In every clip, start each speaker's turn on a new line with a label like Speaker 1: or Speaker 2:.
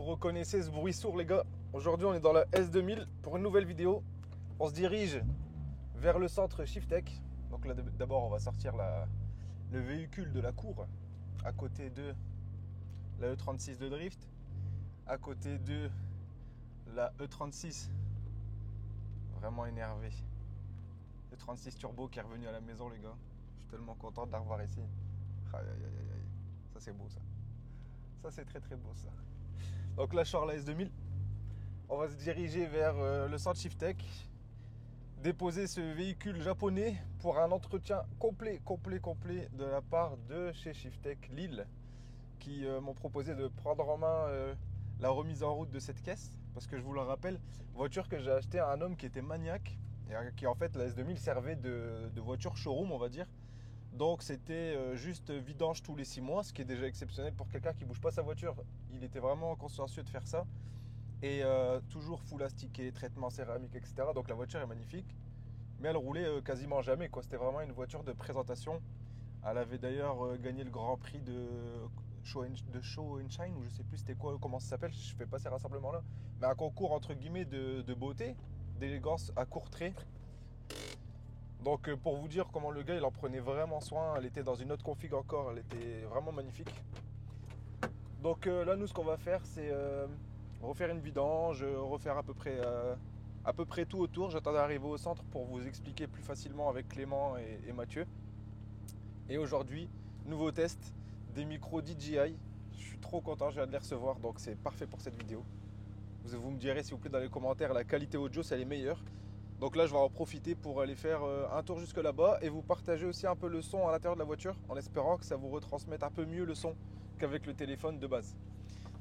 Speaker 1: Vous reconnaissez ce bruit sourd les gars. Aujourd'hui on est dans la S2000 pour une nouvelle vidéo. On se dirige vers le centre Shiftech. Donc là d'abord on va sortir le véhicule de la cour à côté de la E36 de drift, à côté de la E36 vraiment énervé, E36 turbo qui est revenu à la maison les gars. Je suis tellement content de la revoir ici. Aïe, aïe, aïe, aïe. Ça c'est beau ça. Ça c'est très très beau ça. Donc là je sors la S2000. On va se diriger vers le centre Shiftech, déposer ce véhicule japonais pour un entretien complet de la part de chez Shiftech Lille qui m'ont proposé de prendre en main la remise en route de cette caisse, parce que je vous le rappelle, voiture que j'ai achetée à un homme qui était maniaque et qui en fait la S2000 servait de voiture showroom on va dire. Donc c'était juste vidange tous les 6 mois, ce qui est déjà exceptionnel pour quelqu'un qui ne bouge pas sa voiture. Il était vraiment consciencieux de faire ça. Et toujours full astiqué, traitement céramique, etc. Donc la voiture est magnifique. Mais elle roulait quasiment jamais, quoi. C'était vraiment une voiture de présentation. Elle avait d'ailleurs gagné le grand prix de Show and Shine, ou je sais plus c'était quoi, comment ça s'appelle. Je fais pas ces rassemblements-là. Mais un concours entre guillemets de beauté, d'élégance à court trait. Donc pour vous dire comment le gars il en prenait vraiment soin, elle était dans une autre config encore, elle était vraiment magnifique. Donc là nous ce qu'on va faire c'est refaire une vidange, refaire à peu près tout autour. J'attends d'arriver au centre pour vous expliquer plus facilement avec Clément et Mathieu. Et aujourd'hui, nouveau test des micros DJI. Je suis trop content, je viens de les recevoir donc c'est parfait pour cette vidéo. Vous me direz s'il vous plaît dans les commentaires la qualité audio si elle est meilleure. Donc là je vais en profiter pour aller faire un tour jusque là-bas et vous partager aussi un peu le son à l'intérieur de la voiture en espérant que ça vous retransmette un peu mieux le son qu'avec le téléphone de base.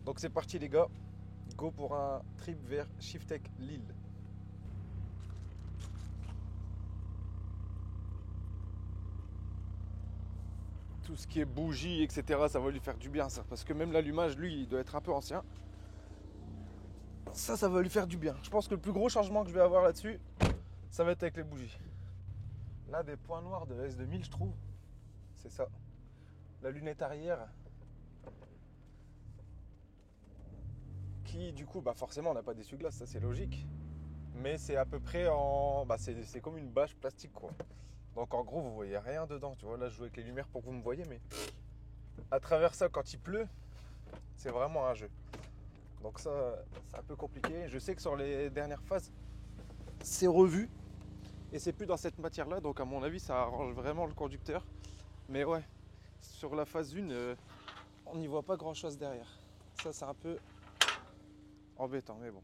Speaker 1: Donc c'est parti les gars, go pour un trip vers Shiftech Lille. Tout ce qui est bougies etc ça va lui faire du bien ça, parce que même l'allumage lui il doit être un peu ancien. Ça va lui faire du bien. Je pense que le plus gros changement que je vais avoir là-dessus, ça va être avec les bougies. L'un des points noirs de la S2000, je trouve, c'est ça. La lunette arrière, qui du coup, forcément, on n'a pas d'essuie-glace, ça c'est logique. Mais c'est à peu près en... c'est comme une bâche plastique, quoi. Donc en gros, vous voyez rien dedans. Tu vois, là, je joue avec les lumières pour que vous me voyez, mais à travers ça, quand il pleut, c'est vraiment un jeu. Donc ça, c'est un peu compliqué. Je sais que sur les dernières phases, c'est revu. Et c'est plus dans cette matière-là. Donc à mon avis, ça arrange vraiment le conducteur. Mais ouais, sur la phase 1, on n'y voit pas grand-chose derrière. Ça, c'est un peu embêtant. Mais bon,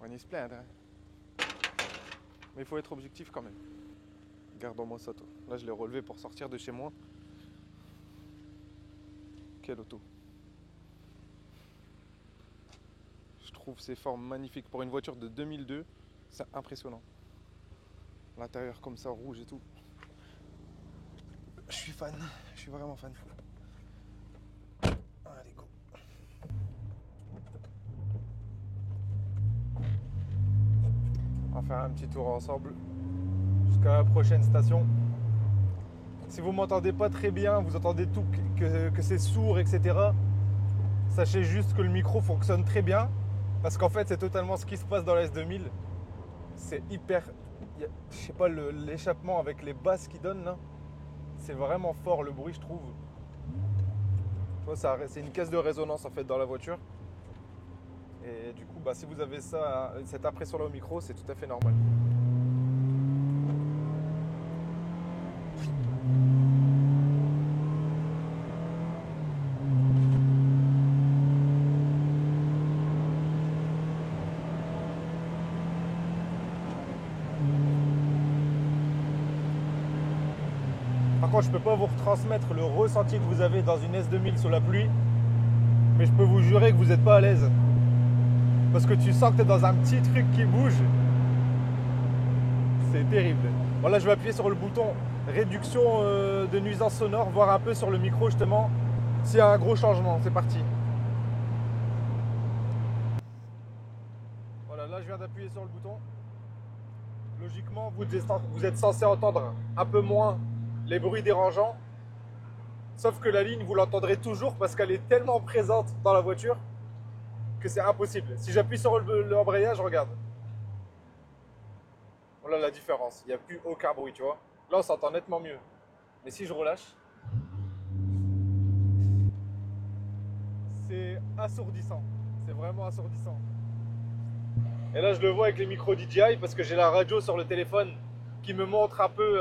Speaker 1: on y se plaindre. Hein. Mais il faut être objectif quand même. Gardons-moi ça, toi. Là, je l'ai relevé pour sortir de chez moi. Quelle auto! Je trouve ces formes magnifiques pour une voiture de 2002, c'est impressionnant. L'intérieur comme ça, rouge et tout. Je suis fan, je suis vraiment fan. Allez, go. On va faire un petit tour ensemble jusqu'à la prochaine station. Si vous m'entendez pas très bien, vous entendez tout, que c'est sourd, etc. Sachez juste que le micro fonctionne très bien. Parce qu'en fait, c'est totalement ce qui se passe dans la S2000. C'est hyper... Je sais pas, l'échappement avec les basses qu'il donne là. C'est vraiment fort le bruit, je trouve. Tu vois, c'est une caisse de résonance en fait dans la voiture. Et du coup, si vous avez ça, cette impression là au micro, c'est tout à fait normal. Par contre, je ne peux pas vous retransmettre le ressenti que vous avez dans une S2000 sous la pluie, mais je peux vous jurer que vous n'êtes pas à l'aise. Parce que tu sens que tu es dans un petit truc qui bouge. C'est terrible. Bon, là, je vais appuyer sur le bouton réduction de nuisance sonore, voir un peu sur le micro justement s'il y a un gros changement. C'est parti. Voilà, là, je viens d'appuyer sur le bouton. Logiquement, vous êtes censé entendre un peu moins les bruits dérangeants. Sauf que la ligne, vous l'entendrez toujours parce qu'elle est tellement présente dans la voiture que c'est impossible. Si j'appuie sur l'embrayage, regarde. Voilà la différence. Il n'y a plus aucun bruit, tu vois. Là, on s'entend nettement mieux. Mais si je relâche, c'est assourdissant. C'est vraiment assourdissant. Et là, je le vois avec les micros DJI parce que j'ai la radio sur le téléphone qui me montre un peu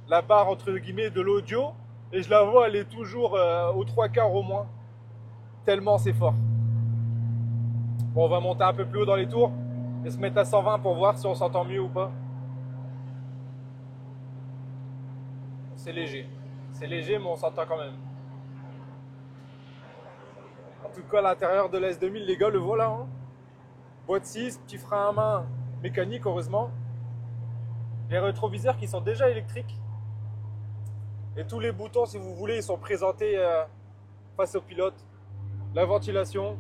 Speaker 1: la barre entre guillemets de l'audio. Et je la vois, elle est toujours aux trois quarts au moins. Tellement c'est fort. Bon, on va monter un peu plus haut dans les tours et se mettre à 120 pour voir si on s'entend mieux ou pas. C'est léger. C'est léger, mais on s'entend quand même. En tout cas, l'intérieur de la S2000, les gars, le voilà. Hein. Boîte 6, petit frein à main mécanique, heureusement. Les rétroviseurs qui sont déjà électriques. Et tous les boutons, si vous voulez, ils sont présentés face au pilote. La ventilation.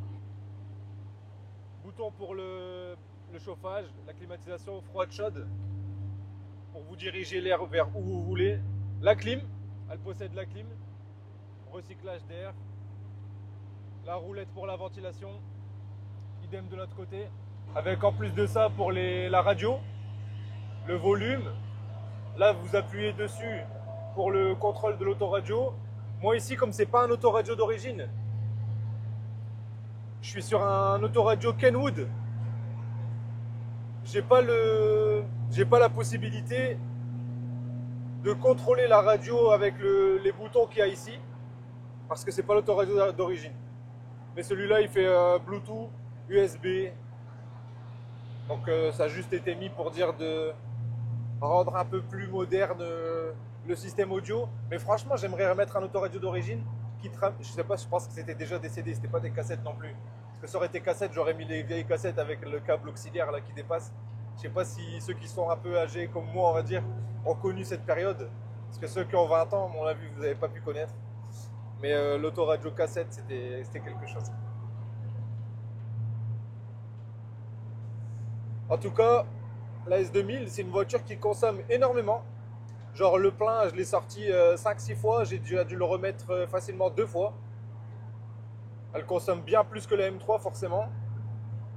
Speaker 1: Bouton pour le chauffage, la climatisation froide chaude. Pour vous diriger l'air vers où vous voulez. La clim, elle possède la clim. Recyclage d'air. La roulette pour la ventilation. Idem de l'autre côté. Avec en plus de ça pour la radio. Le volume. Là, vous appuyez dessus pour le contrôle de l'autoradio. Moi ici, comme c'est pas un autoradio d'origine, je suis sur un autoradio Kenwood. J'ai pas la possibilité de contrôler la radio avec les boutons qu'il y a ici, parce que c'est pas l'autoradio d'origine. Mais celui-là, il fait Bluetooth, USB. Donc ça a juste été mis pour dire de rendre un peu plus moderne le système audio. Mais franchement, j'aimerais remettre un autoradio d'origine qui je sais pas, je pense que c'était déjà décédé, c'était pas des cassettes non plus. Parce que ça aurait été cassette, j'aurais mis les vieilles cassettes avec le câble auxiliaire là qui dépasse. Je sais pas si ceux qui sont un peu âgés comme moi, on va dire, ont connu cette période. Parce que ceux qui ont 20 ans, à mon avis, vous n'avez pas pu connaître. Mais l'autoradio cassette, c'était quelque chose. En tout cas, la S2000, c'est une voiture qui consomme énormément. Genre le plein, je l'ai sorti 5-6 fois, j'ai dû le remettre facilement 2 fois. Elle consomme bien plus que la M3 forcément.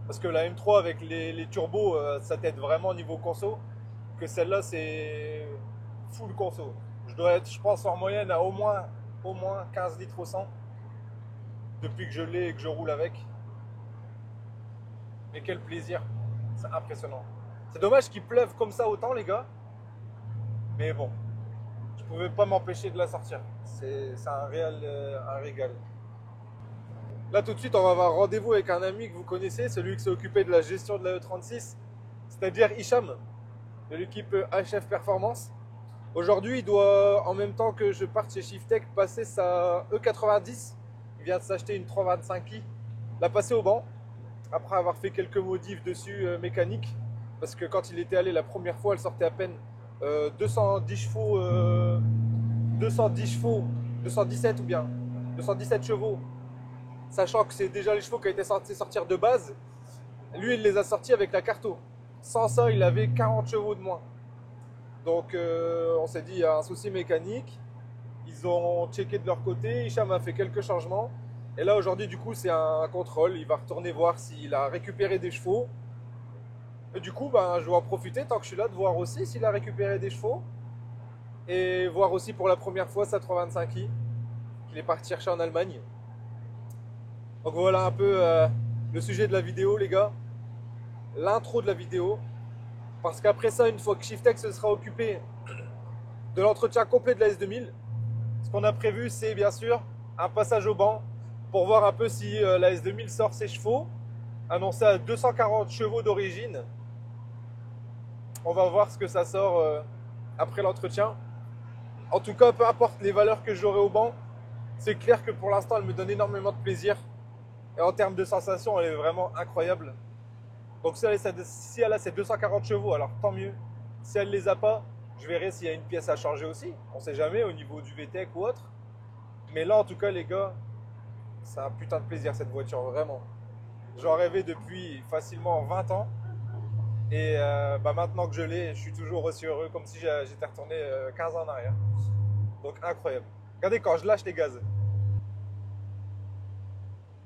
Speaker 1: Parce que la M3 avec les turbos, ça t'aide vraiment au niveau conso. Que celle-là, c'est full conso. Je dois être, je pense, en moyenne à au moins 15 litres au 100. Depuis que je l'ai et que je roule avec. Mais quel plaisir. C'est impressionnant. C'est dommage qu'il pleuve comme ça autant, les gars. Mais bon, je pouvais pas m'empêcher de la sortir. C'est un régal. Là, tout de suite, on va avoir rendez-vous avec un ami que vous connaissez, celui qui s'est occupé de la gestion de la E36, c'est-à-dire Hicham, de l'équipe HF Performance. Aujourd'hui, il doit, en même temps que je parte chez Shiftech, passer sa E90. Il vient de s'acheter une 325i, la passer au banc, après avoir fait quelques modifs dessus mécaniques. Parce que quand il était allé la première fois, elle sortait à peine 210 chevaux, 217 ou bien 217 chevaux. Sachant que c'est déjà les chevaux qui étaient censés sortir de base. Lui, il les a sortis avec la Carto. Sans ça, il avait 40 chevaux de moins. Donc, on s'est dit, il y a un souci mécanique. Ils ont checké de leur côté. Hicham a fait quelques changements. Et là, aujourd'hui, du coup, c'est un contrôle. Il va retourner voir s'il a récupéré des chevaux. Et du coup, ben, je vais en profiter tant que je suis là de voir aussi s'il a récupéré des chevaux. Et voir aussi pour la première fois sa 325i qu'il est parti chercher en Allemagne. Donc voilà un peu le sujet de la vidéo, les gars. L'intro de la vidéo. Parce qu'après ça, une fois que Shiftech se sera occupé de l'entretien complet de la S2000, ce qu'on a prévu, c'est bien sûr un passage au banc pour voir un peu si la S2000 sort ses chevaux. Annoncé à 240 chevaux d'origine. On va voir ce que ça sort après l'entretien. En tout cas, peu importe les valeurs que j'aurai au banc, c'est clair que pour l'instant, elle me donne énormément de plaisir. Et en termes de sensations, elle est vraiment incroyable. Donc si elle a ses 240 chevaux, alors tant mieux. Si elle ne les a pas, je verrai s'il y a une pièce à changer aussi. On ne sait jamais au niveau du VTEC ou autre. Mais là, en tout cas, les gars, c'est un putain de plaisir cette voiture, vraiment. J'en rêvais depuis facilement 20 ans. Et maintenant que je l'ai, je suis toujours aussi heureux, comme si j'étais retourné 15 ans en arrière. Donc incroyable. Regardez quand je lâche les gaz.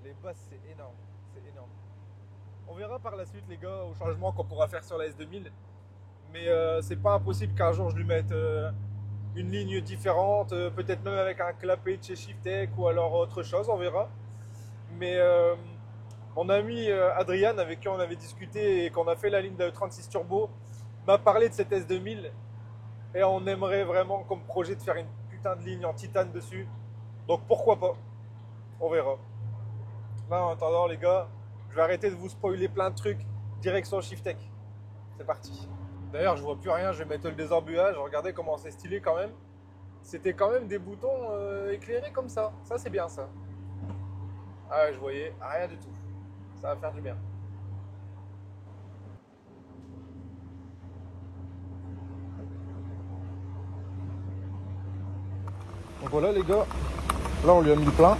Speaker 1: Les basses, c'est énorme. C'est énorme. On verra par la suite, les gars, au changement qu'on pourra faire sur la S2000. Mais c'est pas impossible qu'un jour je lui mette une ligne différente, peut-être même avec un clapet de chez Shiftech ou alors autre chose, on verra. Mais mon ami Adrian, avec qui on avait discuté et qu'on a fait la ligne de 36 Turbo, m'a parlé de cette S2000 et on aimerait vraiment comme projet de faire une putain de ligne en titane dessus. Donc pourquoi pas, on verra. Là en attendant les gars, je vais arrêter de vous spoiler plein de trucs, direction Shiftech. C'est parti. D'ailleurs je vois plus rien, je vais mettre le désembuyage, regardez comment c'est stylé quand même. C'était quand même des boutons éclairés comme ça, c'est bien ça. Ah ouais, je voyais rien du tout, ça va faire du bien. Donc voilà les gars, là on lui a mis le plein.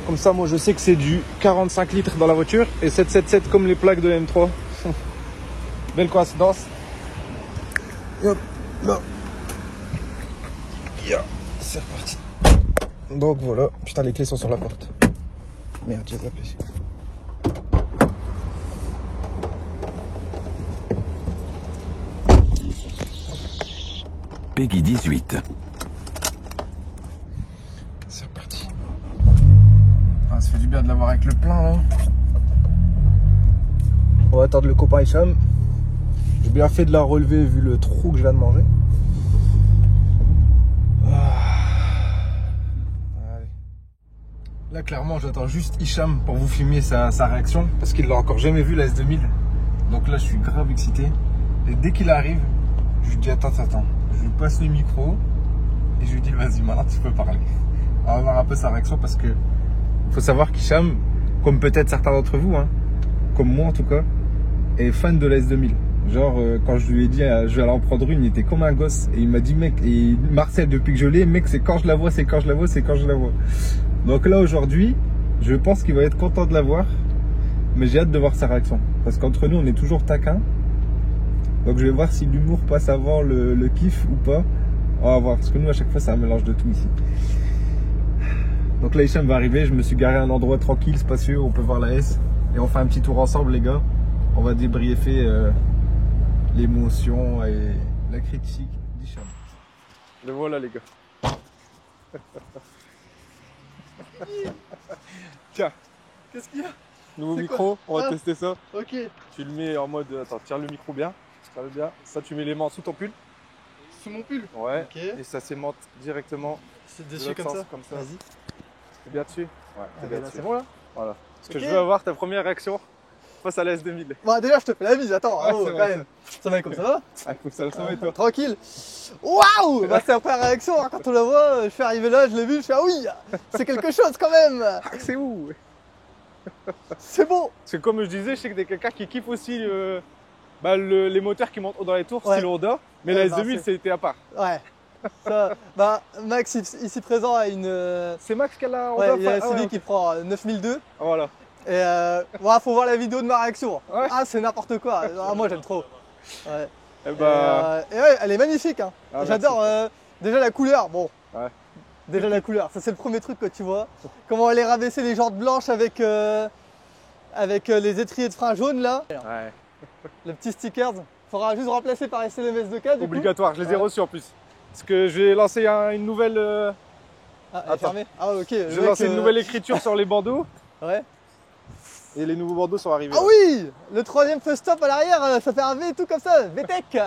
Speaker 1: Comme ça moi je sais que c'est du 45 litres dans la voiture et 777 comme les plaques de la M3. Belle coïncidence. Et hop, là. Yeah, c'est reparti. Donc voilà, putain les clés sont sur la porte. Merde, j'ai zappé.
Speaker 2: Peggy 18.
Speaker 1: C'est reparti. Ah, ça fait du bien de l'avoir avec le plein là. On va attendre le copain Hicham. J'ai bien fait de la relever vu le trou que je viens de manger. Allez. Là clairement j'attends juste Hicham pour vous filmer sa réaction parce qu'il l'a encore jamais vu la S2000. Donc là je suis grave excité. Et dès qu'il arrive, je lui dis attends. Je lui passe le micro et je lui dis vas-y maintenant tu peux parler. On va voir un peu sa réaction parce que faut savoir qu'Hicham, comme peut-être certains d'entre vous, hein, comme moi en tout cas, est fan de la S2000. Genre quand je lui ai dit je vais aller en prendre une, il était comme un gosse et il m'a dit mec, et Marcel depuis que je l'ai, mec c'est quand je la vois, c'est quand je la vois, c'est quand je la vois. Donc là aujourd'hui, je pense qu'il va être content de la voir, mais j'ai hâte de voir sa réaction. Parce qu'entre nous on est toujours taquin. Donc je vais voir si l'humour passe avant le kiff ou pas. On va voir, parce que nous à chaque fois c'est un mélange de tout ici. Donc là Hicham va arriver, je me suis garé à un endroit tranquille, spacieux, on peut voir la S. Et on fait un petit tour ensemble les gars. On va débriefer l'émotion et la critique d'Hicham. Le voilà les gars. Tiens, qu'est-ce qu'il y a? Nouveau micro, on va tester ça.
Speaker 3: Ok.
Speaker 1: Tu le mets en mode, attends, tiens le micro bien. Bien. Ça tu mets les mains sous ton pull.
Speaker 3: Sous mon pull.
Speaker 1: Ouais.
Speaker 3: Okay.
Speaker 1: Et ça s'aimante directement.
Speaker 3: C'est dessus comme ça.
Speaker 1: Vas-y. T'es bien dessus. Ouais. T'es bien dessus. C'est bon là. Voilà. Parce que je veux avoir ta première réaction face à la S2000.
Speaker 3: Bah déjà je te fais la bise. Attends.
Speaker 1: Ouais,
Speaker 3: oh, quand même. Ça va comme ça va.
Speaker 1: Ah, faut que ça va et toi.
Speaker 3: Tranquille. Waouh. Bah c'est la première réaction. Hein. Quand on la voit, je suis arrivé là, je l'ai vu, je fais ah oui, c'est quelque chose quand même.
Speaker 1: Ah, c'est où?
Speaker 3: C'est beau.
Speaker 1: Parce que comme je disais, je sais que t'es quelqu'un qui kiffe aussi les moteurs qui montent dans les tours, style Honda, mais la S2000 c'était à part.
Speaker 3: Ouais. Ça, bah, Max ici présent a une.
Speaker 1: C'est Max qui a la Honda.
Speaker 3: Ouais, il y a celui qui prend 9002.
Speaker 1: Voilà.
Speaker 3: Et voilà, faut voir la vidéo de ma réaction.
Speaker 1: Ouais.
Speaker 3: Ah, c'est n'importe quoi. Ah, moi j'aime trop. Ouais.
Speaker 1: Et bah.
Speaker 3: Et ouais, elle est magnifique. Hein.
Speaker 1: Ah,
Speaker 3: j'adore déjà la couleur. Bon.
Speaker 1: Ouais.
Speaker 3: Déjà la couleur, ça c'est le premier truc que tu vois. Comment elle est rabaissée les jantes blanches avec les étriers de frein jaunes là.
Speaker 1: Ouais.
Speaker 3: Le petit stickers, faudra juste remplacer par SLMS 2K.
Speaker 1: Obligatoire, je les ai reçus en plus. Parce que je vais lancer une nouvelle.
Speaker 3: Ah, elle est fermée. Ah ouais, ok.
Speaker 1: Je vais lancer une nouvelle écriture sur les bandeaux.
Speaker 3: Ouais.
Speaker 1: Et les nouveaux bandeaux sont arrivés.
Speaker 3: Ah oui. Le troisième feu stop à l'arrière, ça fait un V et tout comme ça. VTEC.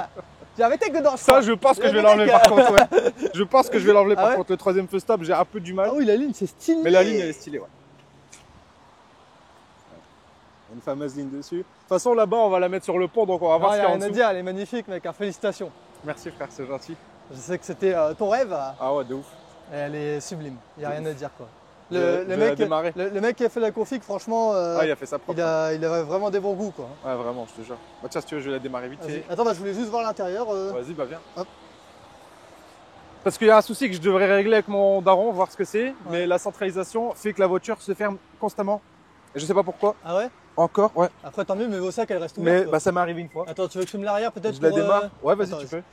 Speaker 3: J'ai un VTEC dedans.
Speaker 1: Ça, je pense que je vais l'enlever par contre. Ouais. Je pense que je vais l'enlever par contre. Le troisième feu stop, j'ai un peu du mal.
Speaker 3: Ah oui, la ligne, c'est stylé.
Speaker 1: Mais la ligne, elle est stylée, ouais. Une fameuse ligne dessus. De toute façon, là-bas, on va la mettre sur le pont, donc on va voir ce qu'il y a en dessous.
Speaker 3: Rien à dire, elle est magnifique, mec. Félicitations.
Speaker 1: Merci, frère, c'est gentil.
Speaker 3: Je sais que c'était ton rêve.
Speaker 1: Ah ouais, de ouf.
Speaker 3: Et elle est sublime. Il n'y a rien à dire, quoi.
Speaker 1: Le
Speaker 3: mec qui a fait la config, franchement,
Speaker 1: il a fait ça propre.
Speaker 3: Il a vraiment des bons goûts, quoi.
Speaker 1: Ouais, vraiment, je te jure. Bah, tiens, si tu veux, je vais la démarrer vite.
Speaker 3: Attends, bah, je voulais juste voir l'intérieur.
Speaker 1: Vas-y, bah viens.
Speaker 3: Hop.
Speaker 1: Parce qu'il y a un souci que je devrais régler avec mon daron, voir ce que c'est. Ouais. Mais la centralisation fait que la voiture se ferme constamment. Et je sais pas pourquoi.
Speaker 3: Ah ouais?
Speaker 1: Encore, ouais.
Speaker 3: Après, tant mieux, mais vos sacs, elles restent ouvertes.
Speaker 1: Mais bah, ça m'est arrivé une fois.
Speaker 3: Attends, tu veux que je filme l'arrière peut-être?
Speaker 1: Je la démarre? Ouais, vas-y, tu peux.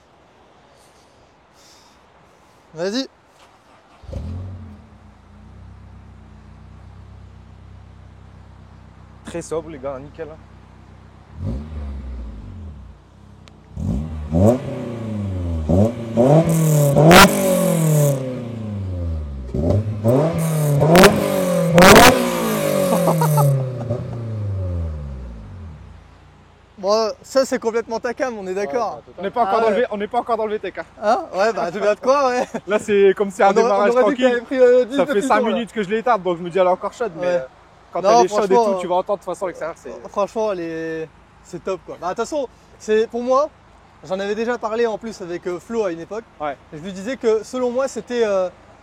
Speaker 3: Vas-y.
Speaker 1: Très sobre les gars, nickel. Hein.
Speaker 3: Bon, ça c'est complètement ta cam, on est d'accord.
Speaker 1: On n'est pas encore dans le V, on n'est pas encore dans le VTEC. Hein.
Speaker 3: Hein? Ouais, bah tu viens de quoi, ouais.
Speaker 1: Là c'est comme c'est un démarrage
Speaker 3: on aurait dit que
Speaker 1: tranquille.
Speaker 3: t'avais pris,
Speaker 1: Ça
Speaker 3: 10
Speaker 1: fait 5
Speaker 3: tours, là.
Speaker 1: minutes que je l'éteins, donc je me dis elle est encore chaude, mais
Speaker 3: Ouais.
Speaker 1: quand
Speaker 3: Non,
Speaker 1: elle est chaude et
Speaker 3: franchement,
Speaker 1: tout, tu vas entendre de toute façon à l'extérieur.
Speaker 3: Franchement, c'est top quoi. Bah, de toute façon, c'est pour moi, j'en avais déjà parlé en plus avec Flo à une époque.
Speaker 1: Ouais.
Speaker 3: Et je lui disais que selon moi, c'était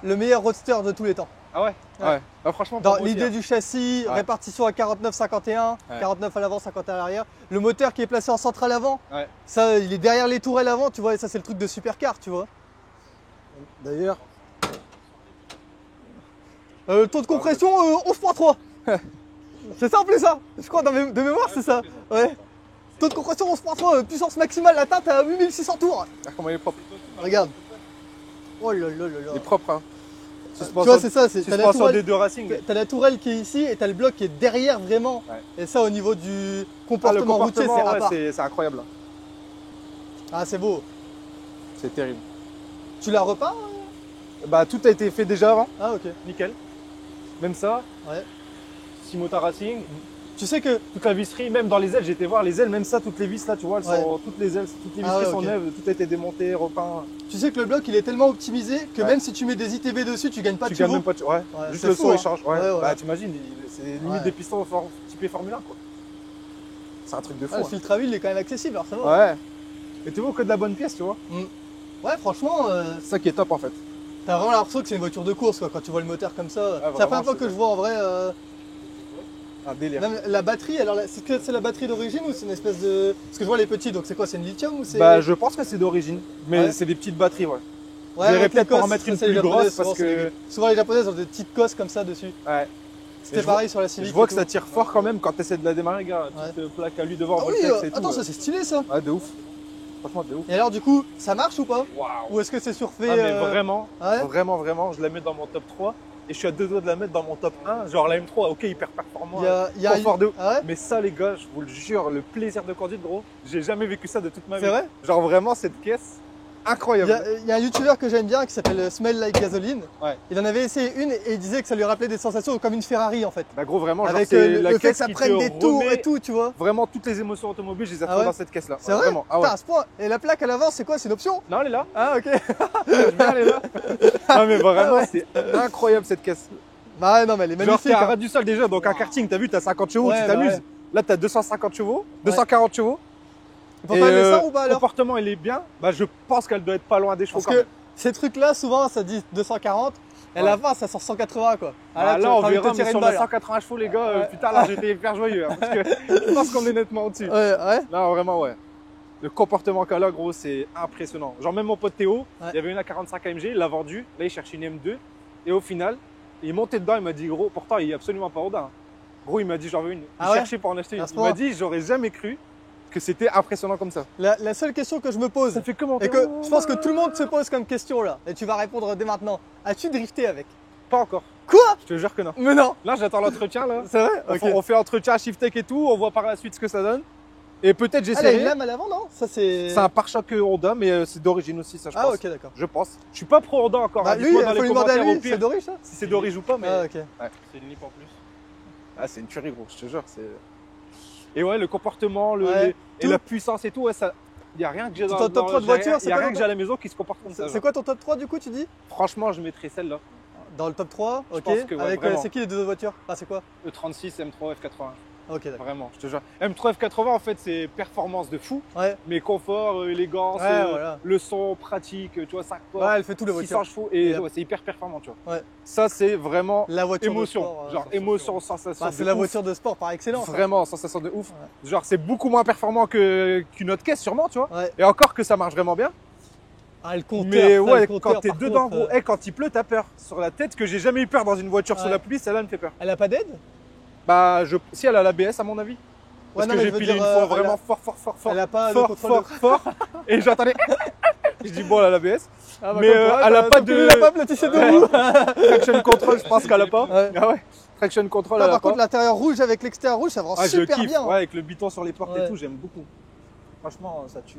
Speaker 3: le meilleur roadster de tous les temps.
Speaker 1: Ah ouais.
Speaker 3: Ouais.
Speaker 1: Bah, franchement,
Speaker 3: Dans
Speaker 1: pour moi aussi,
Speaker 3: l'idée
Speaker 1: hein.
Speaker 3: du châssis,
Speaker 1: Ouais.
Speaker 3: répartition à 49-51,
Speaker 1: Ouais.
Speaker 3: 49 à l'avant, 51 à l'arrière. Le moteur qui est placé en centrale avant,
Speaker 1: Ouais.
Speaker 3: ça, il est derrière les tourelles avant, tu vois, et ça c'est le truc de supercar, tu vois.
Speaker 1: D'ailleurs,
Speaker 3: Le taux de compression, 11.3. C'est ça en plus, ça. Je crois de mémoire, c'est ça. Ouais. Taux de compression 11.3, puissance maximale atteinte à 8600 tours.
Speaker 1: regarde comment il est propre.
Speaker 3: Regarde. Oh là là là là.
Speaker 1: Il est propre, hein.
Speaker 3: Tu vois, c'est ça, t'as la
Speaker 1: Suspension
Speaker 3: tourelle-
Speaker 1: des deux Racing.
Speaker 3: t'as la tourelle qui est ici et t'as le bloc qui est derrière vraiment.
Speaker 1: Ouais.
Speaker 3: Et ça, au niveau du
Speaker 1: Ah, le
Speaker 3: comportement routier,
Speaker 1: comportement,
Speaker 3: c'est à
Speaker 1: ouais,
Speaker 3: part.
Speaker 1: c'est incroyable. Hein.
Speaker 3: Ah, c'est beau.
Speaker 1: C'est terrible.
Speaker 3: Tu l'as repeint?
Speaker 1: Bah tout a été fait déjà avant,
Speaker 3: Ah, ok.
Speaker 1: nickel. Même ça,
Speaker 3: Ouais.
Speaker 1: Simota Racing,
Speaker 3: Tu sais que.
Speaker 1: toute la visserie, même dans les ailes, j'ai été voir les ailes, même ça, toutes les vis là, tu vois, elles
Speaker 3: Ouais.
Speaker 1: sont, toutes les ailes, toutes les
Speaker 3: Ah
Speaker 1: visseries
Speaker 3: ouais,
Speaker 1: sont
Speaker 3: ok.
Speaker 1: neuves, tout a été démonté, repeint.
Speaker 3: Tu sais que le bloc il est tellement optimisé que
Speaker 1: Ouais.
Speaker 3: même si tu mets des ITB dessus, tu gagnes pas de
Speaker 1: Tu gagnes
Speaker 3: chevaux.
Speaker 1: même pas de... Ouais,
Speaker 3: Ouais,
Speaker 1: juste
Speaker 3: c'est
Speaker 1: le
Speaker 3: fou,
Speaker 1: son
Speaker 3: hein.
Speaker 1: il change. Ouais.
Speaker 3: Ouais, ouais.
Speaker 1: Bah t'imagines, c'est limite
Speaker 3: Ouais.
Speaker 1: des pistons typés Formule 1 quoi. C'est un truc de fou.
Speaker 3: Ah, le
Speaker 1: hein.
Speaker 3: filtre à huile il est quand même accessible, alors ça va.
Speaker 1: Ouais. Et tu vois que de la bonne pièce, tu vois.
Speaker 3: Ouais, franchement,
Speaker 1: C'est ça qui est top en fait.
Speaker 3: t'as vraiment l'impression que c'est une voiture de course quoi, quand tu vois le moteur comme ça. C'est la
Speaker 1: vraiment,
Speaker 3: première fois que
Speaker 1: c'est-
Speaker 3: je vois en vrai.
Speaker 1: Un délire.
Speaker 3: Même la batterie, alors est-ce que c'est la batterie d'origine ou c'est une espèce de. Parce que je vois les petits, donc c'est quoi? C'est une lithium ou c'est.
Speaker 1: Bah je pense que c'est d'origine, mais
Speaker 3: Ouais.
Speaker 1: c'est des petites batteries, ouais.
Speaker 3: Ouais,
Speaker 1: j'aurais
Speaker 3: avec les
Speaker 1: peut-être pour en
Speaker 3: cosses,
Speaker 1: mettre
Speaker 3: ça,
Speaker 1: une
Speaker 3: c'est les
Speaker 1: plus
Speaker 3: Japonais,
Speaker 1: grosse, parce
Speaker 3: souvent, c'est
Speaker 1: que-
Speaker 3: les- Souvent les japonaises ont des petites cosses comme ça dessus.
Speaker 1: Ouais.
Speaker 3: C'était
Speaker 1: je
Speaker 3: pareil sur la Civic.
Speaker 1: Je vois
Speaker 3: et
Speaker 1: que
Speaker 3: tout.
Speaker 1: ça tire fort quand même quand tu essaies de la démarrer, gars.
Speaker 3: Ouais.
Speaker 1: Petite plaque à lui devant,
Speaker 3: Ah oui,
Speaker 1: Voltex et tout.
Speaker 3: attends, ça c'est stylé ça.
Speaker 1: Ouais, de ouf. Franchement, de ouf.
Speaker 3: Et alors du coup, ça marche ou pas?
Speaker 1: Waouh.
Speaker 3: Ou est-ce que c'est surfait
Speaker 1: Ah, mais vraiment,
Speaker 3: Ouais.
Speaker 1: vraiment, je la mets dans mon top 3 et je suis à deux doigts de la mettre dans mon top 1. Genre la M3, ok, hyper performant.
Speaker 3: Il y a
Speaker 1: confort de ouf.
Speaker 3: Ah ouais?
Speaker 1: Mais ça, les gars, je vous le jure, le plaisir de conduite, gros, j'ai jamais vécu ça de toute ma vie.
Speaker 3: C'est vrai?
Speaker 1: Genre vraiment, cette caisse, incroyable.
Speaker 3: Il y a un youtubeur que j'aime bien qui s'appelle Smell Like Gasoline.
Speaker 1: Ouais.
Speaker 3: Il en avait essayé une et il disait que ça lui rappelait des sensations comme une Ferrari en fait.
Speaker 1: Bah, gros, vraiment, genre,
Speaker 3: Avec
Speaker 1: c'est
Speaker 3: le
Speaker 1: la
Speaker 3: fait que
Speaker 1: caisse
Speaker 3: ça
Speaker 1: qui
Speaker 3: prenne
Speaker 1: te
Speaker 3: des tours
Speaker 1: remet
Speaker 3: et tout, tu vois.
Speaker 1: Vraiment, toutes les émotions automobiles, je les ai
Speaker 3: Ah
Speaker 1: retrouvées
Speaker 3: ouais
Speaker 1: dans cette caisse-là.
Speaker 3: C'est vrai?
Speaker 1: Vraiment. Ah ouais.
Speaker 3: Putain, à ce point. Et la plaque à l'avant, c'est quoi? C'est une option?
Speaker 1: Non, elle est là.
Speaker 3: Ah ok.
Speaker 1: J'aime bien, elle est là. Non, mais vraiment,
Speaker 3: ouais.
Speaker 1: c'est incroyable cette caisse.
Speaker 3: Bah ouais, non mais elle est
Speaker 1: Genre,
Speaker 3: magnifique.
Speaker 1: t'es à
Speaker 3: hein.
Speaker 1: ras du sol déjà, donc un karting, t'as vu, t'as 50 chevaux,
Speaker 3: Ouais,
Speaker 1: tu
Speaker 3: bah
Speaker 1: t'amuses.
Speaker 3: ouais.
Speaker 1: Là, t'as 250 chevaux, 240 chevaux.
Speaker 3: Pourtant elle descend ou pas
Speaker 1: Le
Speaker 3: alors?
Speaker 1: comportement, il est bien. Bah, je pense qu'elle doit être pas loin des chevaux
Speaker 3: Parce
Speaker 1: quand
Speaker 3: que
Speaker 1: même.
Speaker 3: ces trucs là, souvent ça dit 240. Et à
Speaker 1: Ouais.
Speaker 3: l'avant, ça sort 180 quoi.
Speaker 1: Ah,
Speaker 3: tu
Speaker 1: là,
Speaker 3: vas
Speaker 1: on
Speaker 3: envie de te
Speaker 1: verra, mais
Speaker 3: tirer
Speaker 1: sur
Speaker 3: une
Speaker 1: les
Speaker 3: balle.
Speaker 1: 180 chevaux, les gars,
Speaker 3: Ouais.
Speaker 1: putain, là, j'étais hyper joyeux. Hein, parce que je pense qu'on est nettement au-dessus.
Speaker 3: Ouais, ouais.
Speaker 1: Là, vraiment, ouais. Le comportement qu'elle a, gros, c'est impressionnant. Genre, même mon pote Théo,
Speaker 3: Ouais.
Speaker 1: il y avait une à 45 AMG, il l'a vendue. Là, il cherche une M2. Et au final, il est monté dedans, il m'a dit, gros, pourtant, il est absolument pas rodin. Gros, il m'a dit, j'en veux une.
Speaker 3: Ah
Speaker 1: Il
Speaker 3: ouais
Speaker 1: cherchait pour en acheter une.
Speaker 3: À ce
Speaker 1: Il m'a
Speaker 3: point.
Speaker 1: dit, j'aurais jamais cru que c'était impressionnant comme ça.
Speaker 3: La seule question que je me pose,
Speaker 1: Ça fait comment
Speaker 3: et que je pense que tout le monde se pose comme question là, et tu vas répondre dès maintenant. As-tu drifté avec?
Speaker 1: Pas encore.
Speaker 3: Quoi?
Speaker 1: Je te jure que non.
Speaker 3: Mais non.
Speaker 1: Là, j'attends l'entretien, là.
Speaker 3: C'est vrai? Ok.
Speaker 1: On fait entretien à Shiftech et tout, on voit par la suite ce que ça donne. Et peut-être
Speaker 3: Ah, elle a une
Speaker 1: j'essaierai.
Speaker 3: lame à l'avant, non? Ça c'est.
Speaker 1: C'est un pare-choc Honda, mais c'est d'origine aussi, ça, je
Speaker 3: Ah
Speaker 1: pense.
Speaker 3: ok, d'accord.
Speaker 1: Je pense. Je suis pas pro Honda encore.
Speaker 3: Bah,
Speaker 1: hein.
Speaker 3: lui,
Speaker 1: Dites-moi
Speaker 3: il
Speaker 1: dans
Speaker 3: faut
Speaker 1: les
Speaker 3: lui demander à
Speaker 1: commentaires au
Speaker 3: lui,
Speaker 1: pire
Speaker 3: c'est d'origine ça?
Speaker 1: si c'est d'origine ou pas, mais
Speaker 3: Ah ok.
Speaker 2: C'est une lip en plus.
Speaker 1: ah, c'est une tuerie, gros, je te jure. Et ouais, le comportement,
Speaker 3: Ouais,
Speaker 1: et
Speaker 3: tout.
Speaker 1: la puissance et tout, ouais, ça. Il y a rien que j'ai
Speaker 3: Ton
Speaker 1: dans
Speaker 3: top 3 de voiture, c'est
Speaker 1: Il y a
Speaker 3: quoi
Speaker 1: rien
Speaker 3: ton
Speaker 1: que j'ai à la maison qui se comporte comme ça.
Speaker 3: C'est
Speaker 1: genre.
Speaker 3: quoi ton top 3 du coup, tu dis?
Speaker 1: Franchement, je mettrais celle-là.
Speaker 3: Dans le top 3,
Speaker 1: Je
Speaker 3: ok.
Speaker 1: pense que ouais,
Speaker 3: Avec
Speaker 1: vraiment.
Speaker 3: c'est qui les deux autres voitures? Ah c'est quoi?
Speaker 1: E36, M3, F80.
Speaker 3: Ok, d'accord.
Speaker 1: Vraiment, je te jure. M3 F80, en fait, c'est performance de fou,
Speaker 3: Ouais.
Speaker 1: mais confort, élégance,
Speaker 3: Ouais, voilà.
Speaker 1: le son, pratique, tu vois, 5 portes.
Speaker 3: Ouais, elle fait tout les
Speaker 1: 600
Speaker 3: voitures.
Speaker 1: chevaux et
Speaker 3: Et
Speaker 1: ouais, c'est hyper performant, tu vois.
Speaker 3: Ouais.
Speaker 1: Ça, c'est vraiment
Speaker 3: La voiture
Speaker 1: émotion.
Speaker 3: de sport.
Speaker 1: Genre émotion, sensation.
Speaker 3: Bah, c'est
Speaker 1: de
Speaker 3: la
Speaker 1: ouf.
Speaker 3: voiture de sport par excellence. hein.
Speaker 1: Vraiment, sensation de ouf. Genre, c'est beaucoup moins performant qu'une autre caisse, sûrement, tu vois.
Speaker 3: Ouais.
Speaker 1: Et encore que ça marche vraiment bien.
Speaker 3: Ah, le compteur.
Speaker 1: Mais
Speaker 3: ça,
Speaker 1: ouais,
Speaker 3: le compteur,
Speaker 1: quand t'es
Speaker 3: par
Speaker 1: dedans,
Speaker 3: contre,
Speaker 1: gros, quand il pleut, t'as peur. Sur la tête, que j'ai jamais eu peur dans une voiture sous
Speaker 3: Ouais.
Speaker 1: la pluie, celle-là me fait peur.
Speaker 3: Elle a pas d'aide?
Speaker 1: Bah, si elle a l'ABS, à mon avis.
Speaker 3: Ouais,
Speaker 1: Parce
Speaker 3: non,
Speaker 1: que
Speaker 3: mais
Speaker 1: j'ai
Speaker 3: je veux
Speaker 1: pilé
Speaker 3: dire,
Speaker 1: une fois
Speaker 3: elle
Speaker 1: vraiment
Speaker 3: a-
Speaker 1: fort.
Speaker 3: Elle a pas le
Speaker 1: Fort,
Speaker 3: contrôle
Speaker 1: fort. Et j'entendais. Je dis bon, elle a l'ABS.
Speaker 3: Ah, bah,
Speaker 1: Mais,
Speaker 3: comme toi,
Speaker 1: elle a
Speaker 3: t'as-
Speaker 1: pas
Speaker 3: t'as
Speaker 1: de-
Speaker 3: pris la pape, là, tu sais de où.
Speaker 1: Traction control, je pense qu'elle a pas.
Speaker 3: Ouais.
Speaker 1: Ah ouais. Traction control,
Speaker 3: Non,
Speaker 1: elle a
Speaker 3: par
Speaker 1: pas.
Speaker 3: contre, l'intérieur rouge avec l'extérieur rouge, ça rend
Speaker 1: Ah, je
Speaker 3: super
Speaker 1: kiffe,
Speaker 3: bien.
Speaker 1: ouais, avec le biton sur les portes
Speaker 3: Ouais.
Speaker 1: et tout, j'aime beaucoup. Franchement, ça tue.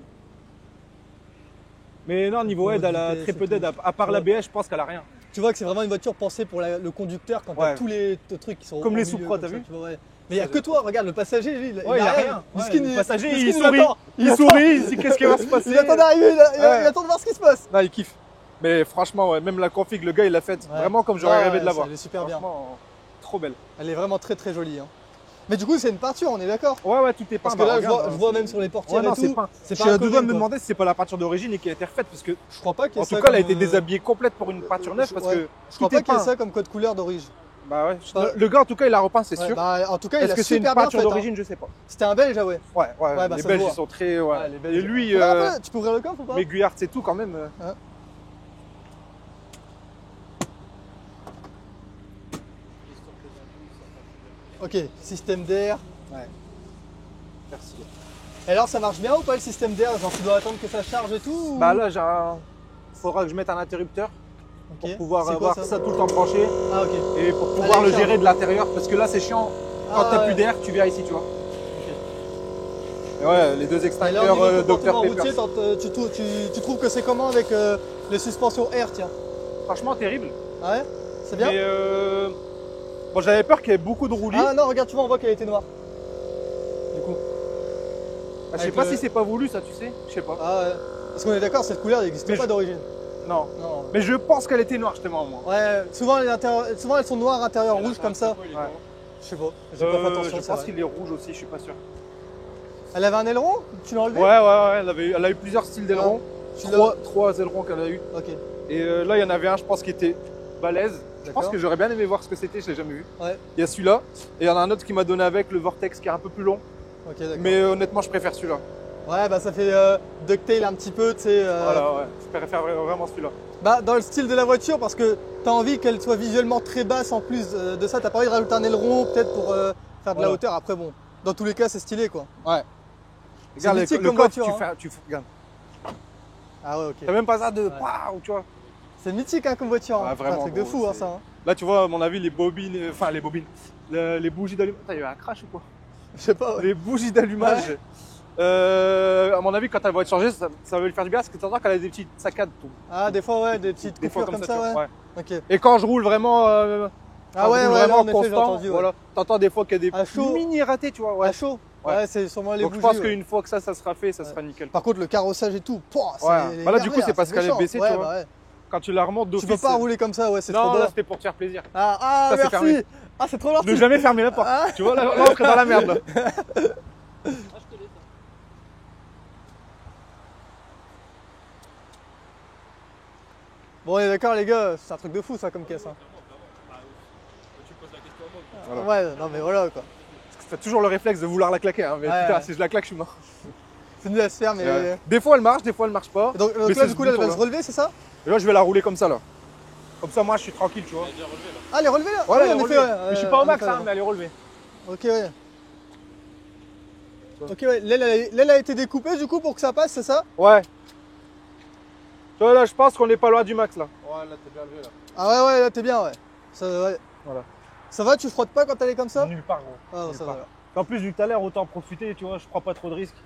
Speaker 1: Mais non, niveau aide, elle a
Speaker 3: Comodité,
Speaker 1: très peu
Speaker 3: c'est
Speaker 1: d'aide. À part
Speaker 3: Ouais.
Speaker 1: l'ABS, je pense qu'elle a rien.
Speaker 3: Tu vois que c'est vraiment une voiture pensée pour le conducteur quand
Speaker 1: Ouais.
Speaker 3: t'as tous les trucs qui sont
Speaker 1: Comme
Speaker 3: au
Speaker 1: les
Speaker 3: milieu,
Speaker 1: Supra,
Speaker 3: comme
Speaker 1: t'as
Speaker 3: ça,
Speaker 1: vu
Speaker 3: tu vois, ouais. Mais il n'y a que toi, regarde, le passager, lui,
Speaker 1: Ouais, il a rien. Ouais,
Speaker 3: Miskin,
Speaker 1: le passager,
Speaker 3: Miskin,
Speaker 1: il sourit.
Speaker 3: attend.
Speaker 1: Il
Speaker 3: attend.
Speaker 1: sourit, il se dit qu'est-ce qui va se passer.
Speaker 3: Il attend d'arriver, il
Speaker 1: Ouais.
Speaker 3: attend de voir ce qui se passe.
Speaker 1: Non, il kiffe. Mais franchement, ouais, même la config, le gars, il l'a faite
Speaker 3: Ouais.
Speaker 1: vraiment comme j'aurais
Speaker 3: Ouais,
Speaker 1: rêvé de l'avoir.
Speaker 3: Elle est super bien.
Speaker 1: Franchement, trop belle.
Speaker 3: Elle est vraiment très très jolie. Hein. Mais du coup, c'est une peinture, on est d'accord.
Speaker 1: Ouais, ouais, tout est peint.
Speaker 3: Parce que là, je
Speaker 1: regarde,
Speaker 3: vois même sur les portières
Speaker 1: Ouais, non,
Speaker 3: et
Speaker 1: c'est
Speaker 3: tout.
Speaker 1: peint.
Speaker 3: C'est
Speaker 1: Je
Speaker 3: pas
Speaker 1: suis
Speaker 3: un
Speaker 1: à deux doigts de
Speaker 3: commune,
Speaker 1: me
Speaker 3: quoi.
Speaker 1: demander si c'est pas la peinture d'origine et qui a été refaite parce que,
Speaker 3: Je crois pas qu'il y ait
Speaker 1: en
Speaker 3: ça.
Speaker 1: tout cas, elle a
Speaker 3: comme,
Speaker 1: été déshabillée complète pour une peinture neuve parce
Speaker 3: ouais.
Speaker 1: que
Speaker 3: Je crois
Speaker 1: tout est
Speaker 3: pas qu'il y ait
Speaker 1: peint.
Speaker 3: ça comme code couleur d'origine.
Speaker 1: Bah ouais.
Speaker 3: Pas-
Speaker 1: Le gars, en tout cas, il a repeint, c'est
Speaker 3: Ouais,
Speaker 1: sûr.
Speaker 3: bah, en tout cas, il
Speaker 1: Est-ce
Speaker 3: a
Speaker 1: que c'est une
Speaker 3: super bien
Speaker 1: peinture
Speaker 3: fait. Hein.
Speaker 1: d'origine, je sais pas.
Speaker 3: C'était un belge, ah ouais.
Speaker 1: Ouais, ouais.
Speaker 3: Ouais, bah,
Speaker 1: les
Speaker 3: ça
Speaker 1: Belges,
Speaker 3: se voit.
Speaker 1: ils sont très. Ouais.
Speaker 3: Ouais, les Belges.
Speaker 1: Et lui,
Speaker 3: Regarde un peu, tu peux ouvrir le coffre ou pas?
Speaker 1: mais Guyard, c'est tout quand même.
Speaker 3: Ok, système d'air.
Speaker 1: Ouais. Merci.
Speaker 3: Et alors, ça marche bien ou pas le système d'air? Genre, tu dois attendre que ça charge et tout ou-
Speaker 1: Bah là, faudra que je mette un interrupteur
Speaker 3: Ok.
Speaker 1: pour pouvoir
Speaker 3: C'est quoi,
Speaker 1: avoir ça tout le temps branché
Speaker 3: Ah, ok.
Speaker 1: et pour pouvoir le
Speaker 3: l'écart.
Speaker 1: gérer de l'intérieur parce que là, c'est chiant. Quand
Speaker 3: Ah,
Speaker 1: t'as
Speaker 3: ouais.
Speaker 1: plus d'air, tu viens ici, tu vois.
Speaker 3: Ok.
Speaker 1: Et ouais, les deux
Speaker 3: Et là, au
Speaker 1: extincteurs
Speaker 3: niveau
Speaker 1: Dr
Speaker 3: comportement
Speaker 1: Pepper.
Speaker 3: routier, tu trouves que c'est comment avec les suspensions air, tiens?
Speaker 1: Franchement, terrible.
Speaker 3: Ah ouais? C'est bien?
Speaker 1: Mais bon, j'avais peur qu'il y ait beaucoup de roulis.
Speaker 3: Ah non, regarde, tu vois, on voit qu'elle était noire. Du coup.
Speaker 1: Je sais
Speaker 3: avec
Speaker 1: pas
Speaker 3: le-
Speaker 1: si c'est pas voulu, ça, tu sais. Je sais pas.
Speaker 3: Ah ouais. Parce qu'on est d'accord, cette couleur n'existait
Speaker 1: Mais
Speaker 3: pas
Speaker 1: je-
Speaker 3: d'origine.
Speaker 1: Non.
Speaker 3: Non.
Speaker 1: Mais je pense qu'elle était noire, justement, moi.
Speaker 3: Ouais, souvent, souvent elles sont noires, intérieur rouge comme ça.
Speaker 1: Ouais.
Speaker 3: Je sais pas. J'ai pas fait attention.
Speaker 1: je
Speaker 3: c'est
Speaker 1: pense
Speaker 3: vrai.
Speaker 1: qu'il est rouge aussi, je suis pas sûr.
Speaker 3: Elle avait un aileron? Tu l'as enlevé?
Speaker 1: Ouais, elle a eu plusieurs styles d'ailerons.
Speaker 3: Tu l'as-
Speaker 1: Trois ailerons qu'elle a eu.
Speaker 3: Ok.
Speaker 1: Et là, il y en avait un, je pense, qui était balèze. Je pense
Speaker 3: D'accord.
Speaker 1: que j'aurais bien aimé voir ce que c'était, je l'ai jamais vu.
Speaker 3: Ouais.
Speaker 1: Il y a celui-là, et il y en a un autre qui m'a donné avec le Vortex qui est un peu plus long.
Speaker 3: Ok, d'accord.
Speaker 1: Mais honnêtement, je préfère celui-là.
Speaker 3: Ouais, bah ça fait ducktail un petit peu, tu sais.
Speaker 1: Voilà, ouais. Je préfère vraiment celui-là.
Speaker 3: Bah, dans le style de la voiture, parce que t'as envie qu'elle soit visuellement très basse en plus de ça. T'as pas envie de rajouter un aileron peut-être pour faire de la
Speaker 1: Voilà.
Speaker 3: hauteur. Après, bon, dans tous les cas, c'est stylé quoi.
Speaker 1: Ouais.
Speaker 3: C'est
Speaker 1: Regarde
Speaker 3: mythique
Speaker 1: le
Speaker 3: comme
Speaker 1: coffre,
Speaker 3: voiture,
Speaker 1: regarde.
Speaker 3: Ah ouais, ok.
Speaker 1: T'as même pas ça de waouh, tu vois.
Speaker 3: C'est mythique hein, comme voiture.
Speaker 1: Ouais,
Speaker 3: Hein.
Speaker 1: vraiment,
Speaker 3: C'est un truc de
Speaker 1: gros,
Speaker 3: fou, hein,
Speaker 1: c'est-
Speaker 3: ça. Hein.
Speaker 1: Là, tu vois, à mon avis, les bobines, les bougies d'allumage. Attends, il y a eu un crash ou quoi?
Speaker 3: Je sais pas. Ouais.
Speaker 1: Les bougies d'allumage. À mon avis, quand elle va être changée, ça va lui faire du bien parce que tu entends qu'elle a des petites saccades. Tout.
Speaker 3: Ah, des fois, ouais, des petites
Speaker 1: Des fois
Speaker 3: coupures
Speaker 1: comme
Speaker 3: comme
Speaker 1: ça,
Speaker 3: ça,
Speaker 1: tu vois.
Speaker 3: ouais.
Speaker 1: Ouais.
Speaker 3: Ok.
Speaker 1: Et quand je roule vraiment,
Speaker 3: Ah ouais, ouais, là, en effet, j'ai
Speaker 1: constant,
Speaker 3: entendu. Ouais.
Speaker 1: voilà, t'entends des fois qu'il y a
Speaker 3: À
Speaker 1: des
Speaker 3: chaud.
Speaker 1: mini ratés, tu vois. Ouais.
Speaker 3: À chaud.
Speaker 1: Ouais.
Speaker 3: Ouais, c'est sûrement les
Speaker 1: Donc je
Speaker 3: bougies.
Speaker 1: pense
Speaker 3: ouais.
Speaker 1: qu'une fois que ça sera fait, ça
Speaker 3: Ouais.
Speaker 1: sera nickel.
Speaker 3: Par contre, le carrossage et tout, pouah, c'est
Speaker 1: Ouais. Bah là, du coup,
Speaker 3: énervé,
Speaker 1: c'est
Speaker 3: hein,
Speaker 1: parce qu'elle est
Speaker 3: méchant.
Speaker 1: baissée, tu
Speaker 3: Ouais,
Speaker 1: vois.
Speaker 3: bah ouais.
Speaker 1: Quand tu la remontes
Speaker 3: Tu
Speaker 1: d'office.
Speaker 3: peux pas rouler comme ça, ouais, c'est trop
Speaker 1: Non, là,
Speaker 3: bas.
Speaker 1: c'était pour te faire plaisir.
Speaker 3: Ah,
Speaker 1: Ça, c'est
Speaker 3: merci.
Speaker 1: fermé.
Speaker 3: Ah, c'est trop gentil.
Speaker 1: Ne jamais fermer la porte.
Speaker 3: Ah.
Speaker 1: Tu vois, là, on serait dans la merde. Là.
Speaker 3: Bon, on est d'accord, les gars, c'est un truc de fou ça comme caisse. Hein.
Speaker 1: Voilà.
Speaker 3: Ouais, non mais voilà quoi.
Speaker 1: T'as toujours le réflexe de vouloir la claquer. Hein, mais
Speaker 3: Ouais,
Speaker 1: putain,
Speaker 3: ouais.
Speaker 1: si je la claque, je suis mort.
Speaker 3: C'est nul à se faire, mais.
Speaker 1: Ouais. Des fois, elle marche, des fois, elle marche pas.
Speaker 3: Et donc
Speaker 1: Mais
Speaker 3: là,
Speaker 1: c'est
Speaker 3: du
Speaker 1: ce
Speaker 3: coup, là, elle va
Speaker 1: bouton,
Speaker 3: se relever, c'est ça?
Speaker 1: Et là, je vais la rouler comme ça, là. Comme ça, moi, je suis tranquille, tu vois.
Speaker 3: Ah, elle est relevée là?
Speaker 1: Voilà,
Speaker 3: Oui,
Speaker 1: elle est
Speaker 3: en effet,
Speaker 1: relevée.
Speaker 3: ouais,
Speaker 1: Mais je suis pas au
Speaker 3: en
Speaker 1: max,
Speaker 3: effet,
Speaker 1: hein,
Speaker 3: ouais.
Speaker 1: mais elle est relevée.
Speaker 3: Ok, ouais. Ok, ouais. L'aile a été découpée du coup pour que ça passe, c'est ça?
Speaker 1: Ouais. Tu vois, là, je pense qu'on est pas loin du max, là.
Speaker 2: Ouais, là, t'es bien levé, là.
Speaker 3: Ah, ouais, ouais, là, t'es bien, ouais. Ça, ouais.
Speaker 1: Voilà.
Speaker 3: Ça va, tu frottes pas quand elle est comme ça?
Speaker 1: Nulle part, gros.
Speaker 3: Ah,
Speaker 1: Nulle
Speaker 3: ça
Speaker 1: part.
Speaker 3: va.
Speaker 1: En plus, vu que tout à l'heure, autant en profiter, tu vois, je prends pas trop de risques.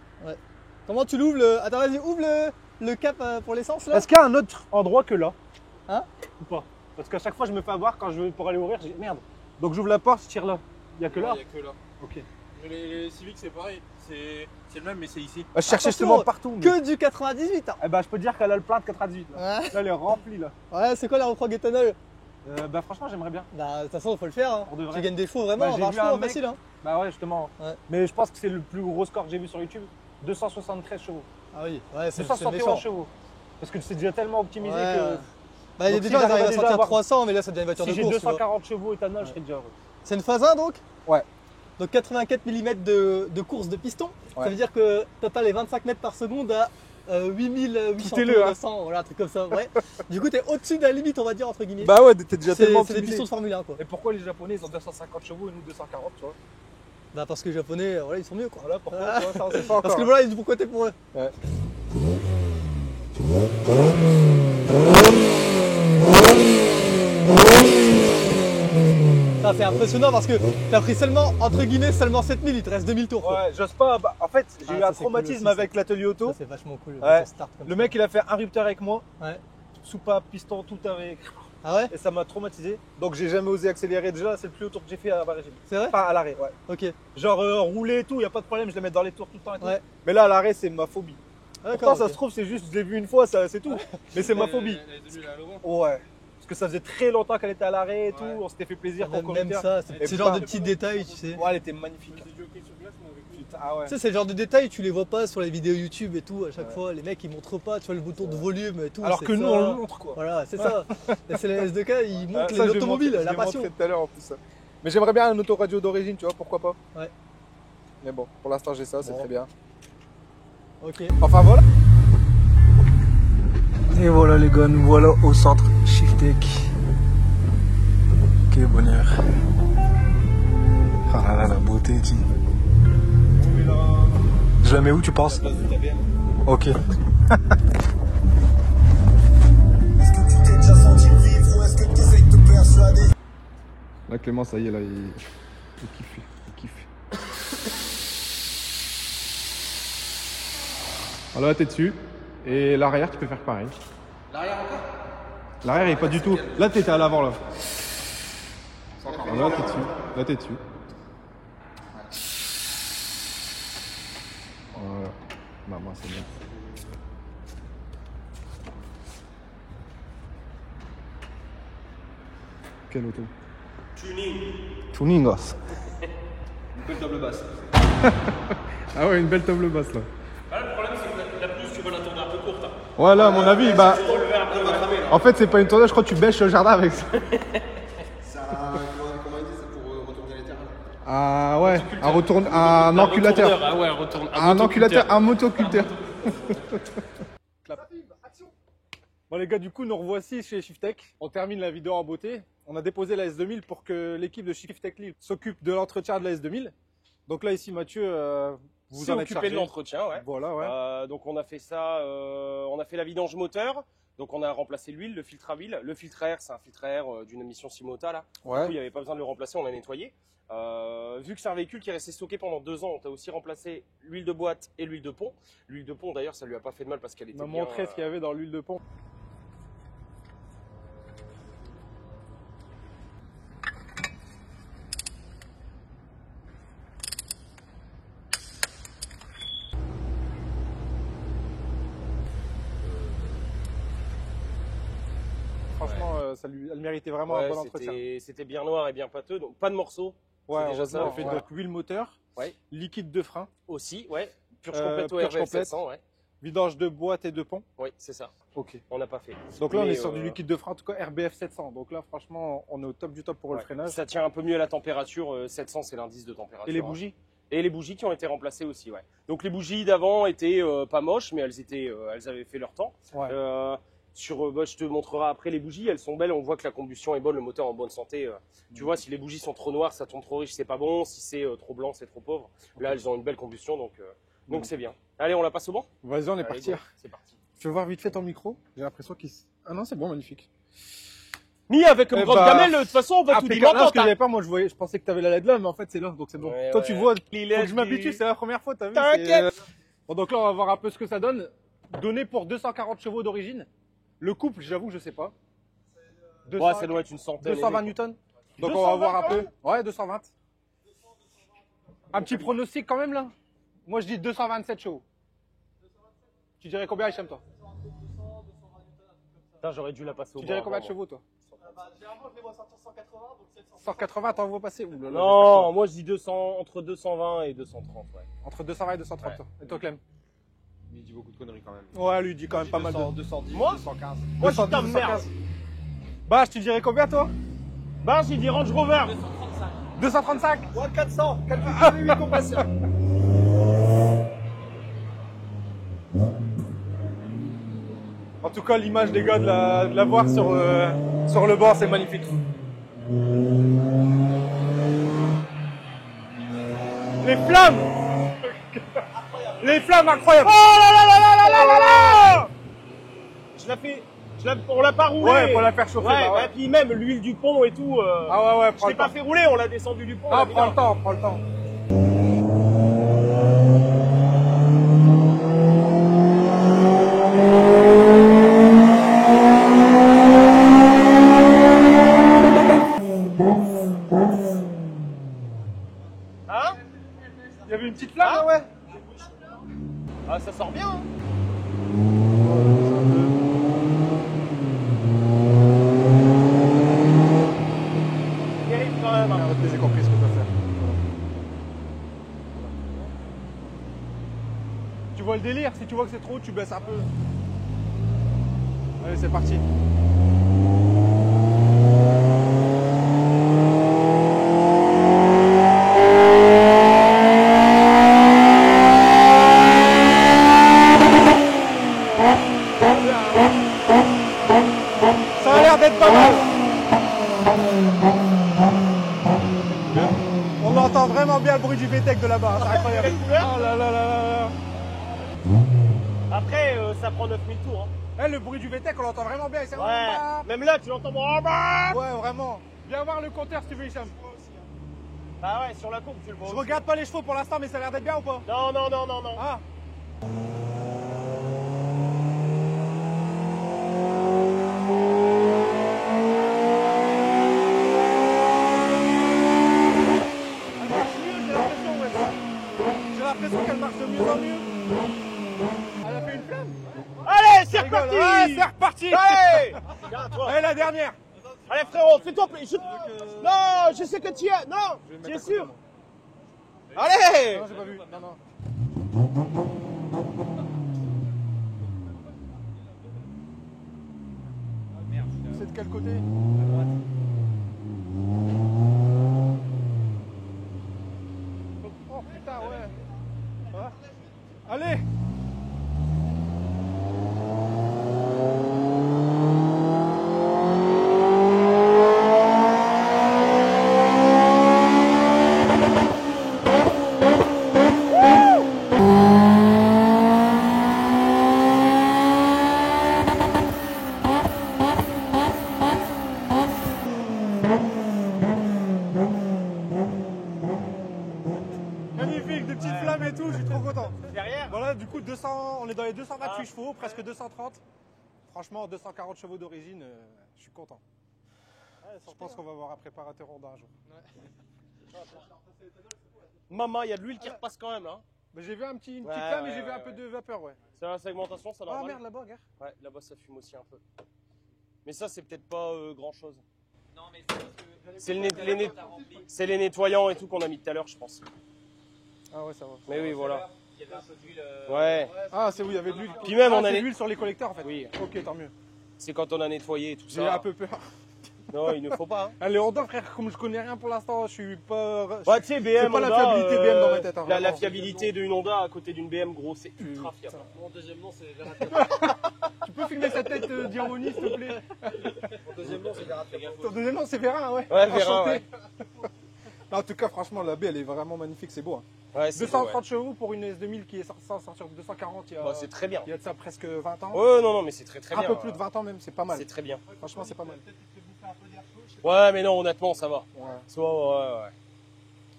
Speaker 3: Comment tu l'ouvres le. Attends, vas-y, ouvre le cap pour l'essence là.
Speaker 1: Est-ce qu'il y a un autre endroit que là?
Speaker 3: Hein?
Speaker 1: Ou pas? Parce qu'à chaque fois, je me fais avoir quand je veux pour aller ouvrir, je dis merde. Donc j'ouvre la porte, je tire là. Il y a que là?
Speaker 2: Il y a que là.
Speaker 1: Ok.
Speaker 2: Mais les Civic, c'est pareil. C'est le même, mais c'est ici.
Speaker 1: Bah, je cherchais
Speaker 3: Attention,
Speaker 1: justement partout. Mais...
Speaker 3: Que du 98 hein.
Speaker 1: Eh ben, je peux te dire qu'elle a le plein de 98. Là,
Speaker 3: Ouais.
Speaker 1: là elle est remplie là.
Speaker 3: Ouais, c'est quoi la reprog éthanol?
Speaker 1: Bah, franchement, j'aimerais bien.
Speaker 3: Bah, de toute façon, il faut le faire. Hein.
Speaker 1: Pour de vrai.
Speaker 3: Tu gagnes des chevaux vraiment,
Speaker 1: Bah,
Speaker 3: en
Speaker 1: j'ai
Speaker 3: 20
Speaker 1: vu
Speaker 3: chevaux,
Speaker 1: un mec-
Speaker 3: facile. Hein.
Speaker 1: Bah, ouais, justement.
Speaker 3: Ouais.
Speaker 1: Mais je pense que c'est le plus gros score que j'ai vu sur YouTube. 273 chevaux.
Speaker 3: Ah oui, ouais, c'est
Speaker 1: 271
Speaker 3: méchant.
Speaker 1: chevaux. Parce que c'est déjà tellement optimisé
Speaker 3: Ouais.
Speaker 1: que.
Speaker 3: Bah, il y a
Speaker 1: Donc,
Speaker 3: des
Speaker 1: si
Speaker 3: gens qui
Speaker 1: j'arrive
Speaker 3: arrivent
Speaker 1: à
Speaker 3: à
Speaker 1: déjà
Speaker 3: sortir
Speaker 1: avoir-
Speaker 3: 300, mais là, ça devient une voiture
Speaker 1: Si
Speaker 3: de
Speaker 1: j'ai
Speaker 3: course. tu vois.
Speaker 1: 240 chevaux éthanol, je serais déjà heureux.
Speaker 3: C'est une phase 1 donc?
Speaker 1: Ouais.
Speaker 3: Donc 84 mm de course de piston.
Speaker 1: Ouais.
Speaker 3: Ça veut dire que t'atteins les 25 mètres par seconde à 8800
Speaker 1: Tout est le, hein.
Speaker 3: 900, voilà, un truc comme ça. Ouais. Du coup, t'es au-dessus de la limite, on va dire, entre guillemets.
Speaker 1: Bah, ouais, t'es déjà tellement
Speaker 3: c'est des
Speaker 1: optimisé.
Speaker 3: pistons de Formule 1 quoi.
Speaker 1: Et pourquoi les Japonais ils ont 250 chevaux et nous 240, tu vois?
Speaker 3: Bah, parce que les Japonais, voilà, ils sont mieux quoi.
Speaker 1: Voilà pourquoi,
Speaker 3: Ah.
Speaker 1: tu vois, ça on sait pas encore.
Speaker 3: Parce que voilà, ils disent pourquoi t'es pour eux.
Speaker 1: Ouais.
Speaker 3: Ça c'est impressionnant parce que t'as pris seulement, entre guillemets, seulement 7000, il te reste 2000 tours. Quoi.
Speaker 1: Ouais, j'ose pas. Bah, en fait, j'ai eu un
Speaker 3: ça, c'est
Speaker 1: traumatisme
Speaker 3: cool aussi,
Speaker 1: avec l'atelier auto.
Speaker 3: Ça c'est vachement cool.
Speaker 1: Ouais.
Speaker 3: Ton start comme
Speaker 1: Le mec, il a fait un rupteur avec moi.
Speaker 3: Ouais.
Speaker 1: Soupape, piston, tout avec.
Speaker 3: Ah ouais?
Speaker 1: Et ça m'a traumatisé. Donc j'ai jamais osé accélérer. Déjà, c'est le plus haut tour que j'ai fait à la régime.
Speaker 3: C'est vrai?
Speaker 1: Pas à l'arrêt, ouais.
Speaker 3: Ok.
Speaker 1: Genre rouler et tout, y a pas de problème, je les mets dans les tours tout le temps et tout.
Speaker 3: Ouais.
Speaker 1: Mais là, à l'arrêt, c'est ma phobie.
Speaker 3: Ah,
Speaker 1: Pourtant,
Speaker 3: d'accord.
Speaker 1: ça
Speaker 3: ok.
Speaker 1: se trouve, c'est juste, je l'ai vu une fois, c'est tout. Mais c'est ma phobie. Ouais. Parce que ça faisait très longtemps qu'elle était à l'arrêt et tout. On s'était fait plaisir quand on
Speaker 3: Même ça, c'est ce genre de petits détails, tu sais.
Speaker 1: Ouais, elle était magnifique. Putain, ah ouais.
Speaker 3: Tu sais, c'est le genre de détails, tu les vois pas sur les vidéos YouTube et tout, à chaque fois. Les mecs, ils montrent pas, tu vois, le bouton de volume et tout.
Speaker 1: Alors
Speaker 3: c'est
Speaker 1: que nous,
Speaker 3: ça.
Speaker 1: on le montre quoi.
Speaker 3: Voilà, c'est ça. Et c'est les SDK, ils montrent
Speaker 1: Ça,
Speaker 3: les
Speaker 1: je vais
Speaker 3: automobiles,
Speaker 1: montrer-
Speaker 3: la
Speaker 1: je vais
Speaker 3: passion.
Speaker 1: montrer tout à l'heure en plus. Ça. Mais j'aimerais bien un autoradio d'origine, tu vois, pourquoi pas.
Speaker 3: Ouais.
Speaker 1: Mais bon, pour l'instant, j'ai ça, c'est
Speaker 3: Bon.
Speaker 1: très bien.
Speaker 3: Ok.
Speaker 1: Enfin voilà. Et voilà les gars, nous voilà au centre Shiftech. Quel bonheur. Ah là là, la beauté, tu. Je la mets où tu penses? Ok.
Speaker 4: Est-ce que tu t'es déjà senti vivre ou est-ce que tu essayes de te persuader?
Speaker 1: Là Clément, ça y est, là, il kiffe. Il kiffe. Alors là, t'es dessus. Et l'arrière, tu peux faire pareil.
Speaker 2: L'arrière encore?
Speaker 1: L'arrière, il est pas du tout. Là, t'étais à l'avant, là. Alors là, t'es dessus. Là, t'es dessus. Voilà. Bah, moi, c'est bien. Quelle auto? Tuning, gosse.
Speaker 2: Une belle double basse.
Speaker 1: Ah ouais, une belle table basse, là.
Speaker 2: Ah, le problème, c'est que la plus, tu vas la tourner un peu courte. Hein.
Speaker 1: Ouais, là, à mon avis, bah.
Speaker 2: Le verre un peu va cramer là.
Speaker 1: En fait, c'est pas une tournée, je crois que tu bêches le jardin avec ça.
Speaker 4: Ça, comment il dit, c'est pour retourner les terrains.
Speaker 1: Ah ouais, un enculateur.
Speaker 2: Ah ouais, retourne.
Speaker 1: Un enculateur, un motoculteur. Bon les gars, du coup nous revoici chez Shiftech. On termine la vidéo en beauté. On a déposé la S2000 pour que l'équipe de Shiftech Lille s'occupe de l'entretien de la S2000. Donc là ici Mathieu, vous
Speaker 5: s'est
Speaker 1: en êtes
Speaker 5: occupé
Speaker 1: chargé.
Speaker 5: de l'entretien, ouais.
Speaker 1: Voilà, ouais.
Speaker 5: Donc on a fait ça, on a fait la vidange moteur. Donc on a remplacé l'huile, le filtre à huile. Le filtre à air, c'est un filtre à air d'une émission Simota là. Du coup, il n'y avait pas besoin de le remplacer, on l'a nettoyé. Vu que c'est un véhicule qui est resté stocké pendant 2 ans, on a aussi remplacé l'huile de boîte et l'huile de pont. L'huile de pont d'ailleurs, ça lui a pas fait de mal parce qu'elle était
Speaker 1: On m'a
Speaker 5: bien,
Speaker 1: montré ce qu'il y avait dans l'huile de pont. Franchement, elle méritait vraiment un
Speaker 5: ouais,
Speaker 1: bon entretien.
Speaker 5: c'était bien noir et bien pâteux, donc pas de morceaux.
Speaker 1: Ouais,
Speaker 5: c'est déjà
Speaker 1: heureusement,
Speaker 5: ça,
Speaker 1: on fait
Speaker 5: ouais.
Speaker 1: donc huile moteur,
Speaker 5: Ouais.
Speaker 1: liquide de frein,
Speaker 5: Aussi, ouais. Purge
Speaker 1: Euh,
Speaker 5: complète au
Speaker 1: purge
Speaker 5: RGF
Speaker 1: complète.
Speaker 5: 700, ouais.
Speaker 1: vidange de boîte et de pont.
Speaker 5: Oui, c'est ça.
Speaker 1: Ok.
Speaker 5: On n'a pas fait.
Speaker 1: Donc là, on
Speaker 5: Mais,
Speaker 1: est sur du liquide de frein, en tout cas RBF 700. Donc là, franchement, on est au top du top pour le
Speaker 5: ouais.
Speaker 1: freinage.
Speaker 5: Ça tient un peu mieux à la température. 700, c'est l'indice de température.
Speaker 1: Et les
Speaker 5: hein.
Speaker 1: bougies?
Speaker 5: Et les bougies qui ont été remplacées aussi, ouais. Donc les bougies d'avant étaient pas moches, mais elles avaient fait leur temps.
Speaker 1: Ouais.
Speaker 5: Bah, je te montrerai après les bougies, elles sont belles, on voit que la combustion est bonne, le moteur est en bonne santé. Tu vois, si les bougies sont trop noires, ça tourne trop riche, c'est pas bon. Si c'est trop blanc, c'est trop pauvre. Là, elles ont une belle combustion, donc c'est bien. Allez, on la passe au banc?
Speaker 1: Vas-y, on est
Speaker 5: Allez,
Speaker 1: parti.
Speaker 5: go. C'est parti.
Speaker 1: Je veux voir vite fait ton micro. J'ai l'impression qu'il... Ah non, c'est bon, magnifique.
Speaker 5: Mis avec une
Speaker 1: Eh
Speaker 5: grande
Speaker 1: bah,
Speaker 5: gamelle, de toute façon, on va tout
Speaker 1: Après,
Speaker 5: dire.
Speaker 1: non,
Speaker 5: T'entends,
Speaker 1: parce que j'avais pas, moi je pensais que t'avais la LED là, mais en fait c'est là, donc c'est bon.
Speaker 5: Ouais,
Speaker 1: Toi
Speaker 5: ouais.
Speaker 1: tu vois, faut
Speaker 5: Il
Speaker 1: que
Speaker 5: est-
Speaker 1: je m'habitue, c'est la première fois, t'as vu.
Speaker 5: T'inquiète.
Speaker 1: Bon donc là on va voir un peu ce que ça donne. Donné pour 240 chevaux d'origine. Le couple, j'avoue, je sais pas. 200,
Speaker 5: Ouais, ça doit être une centaine.
Speaker 1: 220 newtons. Donc on
Speaker 5: 220
Speaker 1: va voir un
Speaker 5: quand
Speaker 1: peu.
Speaker 5: même
Speaker 1: Ouais, 220. Un petit pronostic quand même là. Moi je dis 227 chevaux. Tu dirais combien Hicham toi?
Speaker 5: Putain, j'aurais dû la passer au
Speaker 1: Tu
Speaker 5: banc
Speaker 1: dirais combien de
Speaker 5: avant.
Speaker 1: chevaux toi?
Speaker 3: Généralement, je les vois sortir 180, donc 700.
Speaker 1: 180, t'en vois passer? Ouh là là,
Speaker 5: Non, moi je dis 200, entre 220 et 230, ouais.
Speaker 1: entre 220 et 230
Speaker 5: Ouais.
Speaker 1: toi. Et toi Clem?
Speaker 2: Il dit beaucoup de conneries quand même.
Speaker 1: Ouais, lui il dit quand même pas mal de...
Speaker 2: 210,
Speaker 5: Moi
Speaker 2: 215.
Speaker 5: Moi, je dis
Speaker 1: 210,
Speaker 5: ta merde.
Speaker 1: 215. Bah, tu dirais combien toi?
Speaker 5: Bah, j'ai dit Range Rover.
Speaker 1: 235?
Speaker 3: Moins 400, calcul
Speaker 1: Ah,
Speaker 3: de 8 compression.
Speaker 1: En tout cas, l'image des gars de la voir sur le bord, c'est magnifique. Les flammes! Les flammes incroyables! Oh là là là là là là là là!
Speaker 5: on l'a pas roulé.
Speaker 1: Ouais, pour la faire chauffer.
Speaker 5: Ouais,
Speaker 1: bah ouais.
Speaker 5: et puis même l'huile du pont et tout.
Speaker 1: Ah ouais,
Speaker 5: Je
Speaker 1: prends
Speaker 5: l'ai
Speaker 1: le
Speaker 5: pas
Speaker 1: temps.
Speaker 5: fait rouler, on l'a descendu du pont. on
Speaker 1: Ah,
Speaker 5: l'a mis
Speaker 1: prends
Speaker 5: dans-
Speaker 1: le temps, prends le temps.
Speaker 5: Hein?
Speaker 1: Il y avait une petite flamme,
Speaker 5: Ah.
Speaker 1: ouais.
Speaker 5: Ah, ça sort bien. Hein. Terrible quand même. Hein.
Speaker 1: Arrête, j'ai compris ce que tu vas faire. Tu vois le délire, si tu vois que c'est trop haut, tu baisses un peu. Allez, c'est parti. Ça a l'air d'être pas mal. On entend vraiment bien le bruit du VTEC de là-bas, c'est incroyable.
Speaker 5: Quelle couleur?
Speaker 1: Oh là là là là.
Speaker 5: Après, ça prend 9000 tours. Hein.
Speaker 1: Eh, le bruit du VTEC, on l'entend vraiment bien. C'est
Speaker 5: Ouais. Même là, tu l'entends.
Speaker 1: Ouais, vraiment. Viens voir le compteur si tu veux, Hicham.
Speaker 5: Ah ouais, sur la courbe, tu le vois.
Speaker 1: Je
Speaker 5: aussi.
Speaker 1: regarde pas les chevaux pour l'instant, mais ça a l'air d'être bien ou pas?
Speaker 5: Non, non, non, non, non.
Speaker 1: Ah. Elle marche mieux, j'ai l'impression, ouais. J'ai l'impression qu'elle marche de mieux en mieux. Elle a fait une flamme.
Speaker 5: Allez, c'est
Speaker 1: Rigole.
Speaker 5: reparti.
Speaker 1: Ouais, c'est reparti.
Speaker 5: Allez. Tiens, toi.
Speaker 1: Allez, la dernière.
Speaker 5: Allez, frérot, fais-toi plaisir. Non, je sais que tu y es. Non,
Speaker 1: Je vais
Speaker 5: tu
Speaker 1: mettre
Speaker 5: es
Speaker 1: à côté,
Speaker 5: sûr.
Speaker 1: moi.
Speaker 5: Allez.
Speaker 1: Non, j'ai pas vu. Non, non. C'est de quel côté? À droite. Oh putain, ouais. Ah. Allez. Magnifique, des petites flammes et tout, je suis trop content.
Speaker 5: Derrière.
Speaker 1: Voilà, du coup, 200, on est dans les 228 chevaux, presque 230. Franchement, 240 chevaux d'origine, je suis content. Je pense qu'on va avoir un préparateur Honda un jour.
Speaker 5: Maman, il y a de l'huile qui repasse quand même. Hein.
Speaker 1: Mais j'ai vu une petite
Speaker 5: Ouais,
Speaker 1: flamme
Speaker 5: ouais,
Speaker 1: et j'ai vu
Speaker 5: ouais,
Speaker 1: un peu
Speaker 5: ouais.
Speaker 1: de vapeur, ouais.
Speaker 5: C'est la segmentation, ça
Speaker 1: Ah
Speaker 5: normal.
Speaker 1: merde, là-bas, regarde.
Speaker 5: Ouais, là-bas ça fume aussi un peu. Mais ça, c'est peut-être pas grand-chose.
Speaker 2: Non, mais c'est parce que.
Speaker 5: C'est c'est les nettoyants et tout qu'on a mis tout à l'heure, je pense.
Speaker 1: Ah ouais, ça va.
Speaker 5: Mais oui, voilà.
Speaker 2: Il y avait un peu d'huile.
Speaker 5: Ouais.
Speaker 1: Ah, c'est où il y avait de l'huile.
Speaker 5: Puis même,
Speaker 1: Ah,
Speaker 5: on a
Speaker 1: c'est
Speaker 5: les-
Speaker 1: de l'huile sur les collecteurs en fait.
Speaker 5: Oui.
Speaker 1: Ok, tant mieux.
Speaker 5: C'est quand on a nettoyé et tout
Speaker 1: J'ai
Speaker 5: ça.
Speaker 1: un peu peur.
Speaker 5: Non, il ne faut pas. Hein.
Speaker 1: Allez, Honda, frère, comme je connais rien pour l'instant, je suis pas.
Speaker 5: Ouais, tu sais, BM,
Speaker 1: C'est pas la
Speaker 5: Honda,
Speaker 1: fiabilité BM dans ma tête, hein,
Speaker 5: la
Speaker 1: vraiment.
Speaker 5: fiabilité d'une Honda à côté d'une BM, gros, c'est ultra fiable.
Speaker 2: Mon deuxième nom, c'est Verapia.
Speaker 1: Tu peux filmer sa tête d'Ironi, s'il te plaît?
Speaker 2: Mon deuxième nom, c'est Verapia.
Speaker 1: Ton deuxième nom, c'est Vérin, ouais.
Speaker 5: Ouais, Vérin,
Speaker 1: Enchanté.
Speaker 5: ouais.
Speaker 1: Non, en tout cas, franchement, la baie, elle est vraiment magnifique, c'est beau. Hein.
Speaker 5: Ouais, c'est
Speaker 1: 230
Speaker 5: beau, ouais.
Speaker 1: chevaux pour une S2000 qui est censée sortir de 240 il y a,
Speaker 5: Bah, c'est très bien.
Speaker 1: il y a de ça presque 20 ans.
Speaker 5: Ouais, non, non, mais c'est très très
Speaker 1: un
Speaker 5: bien.
Speaker 1: peu plus de 20 ans même, c'est pas mal.
Speaker 5: C'est très bien.
Speaker 1: Franchement, c'est pas mal.
Speaker 5: Ouais, mais non, honnêtement, ça va.
Speaker 1: Ouais.
Speaker 5: Ouais.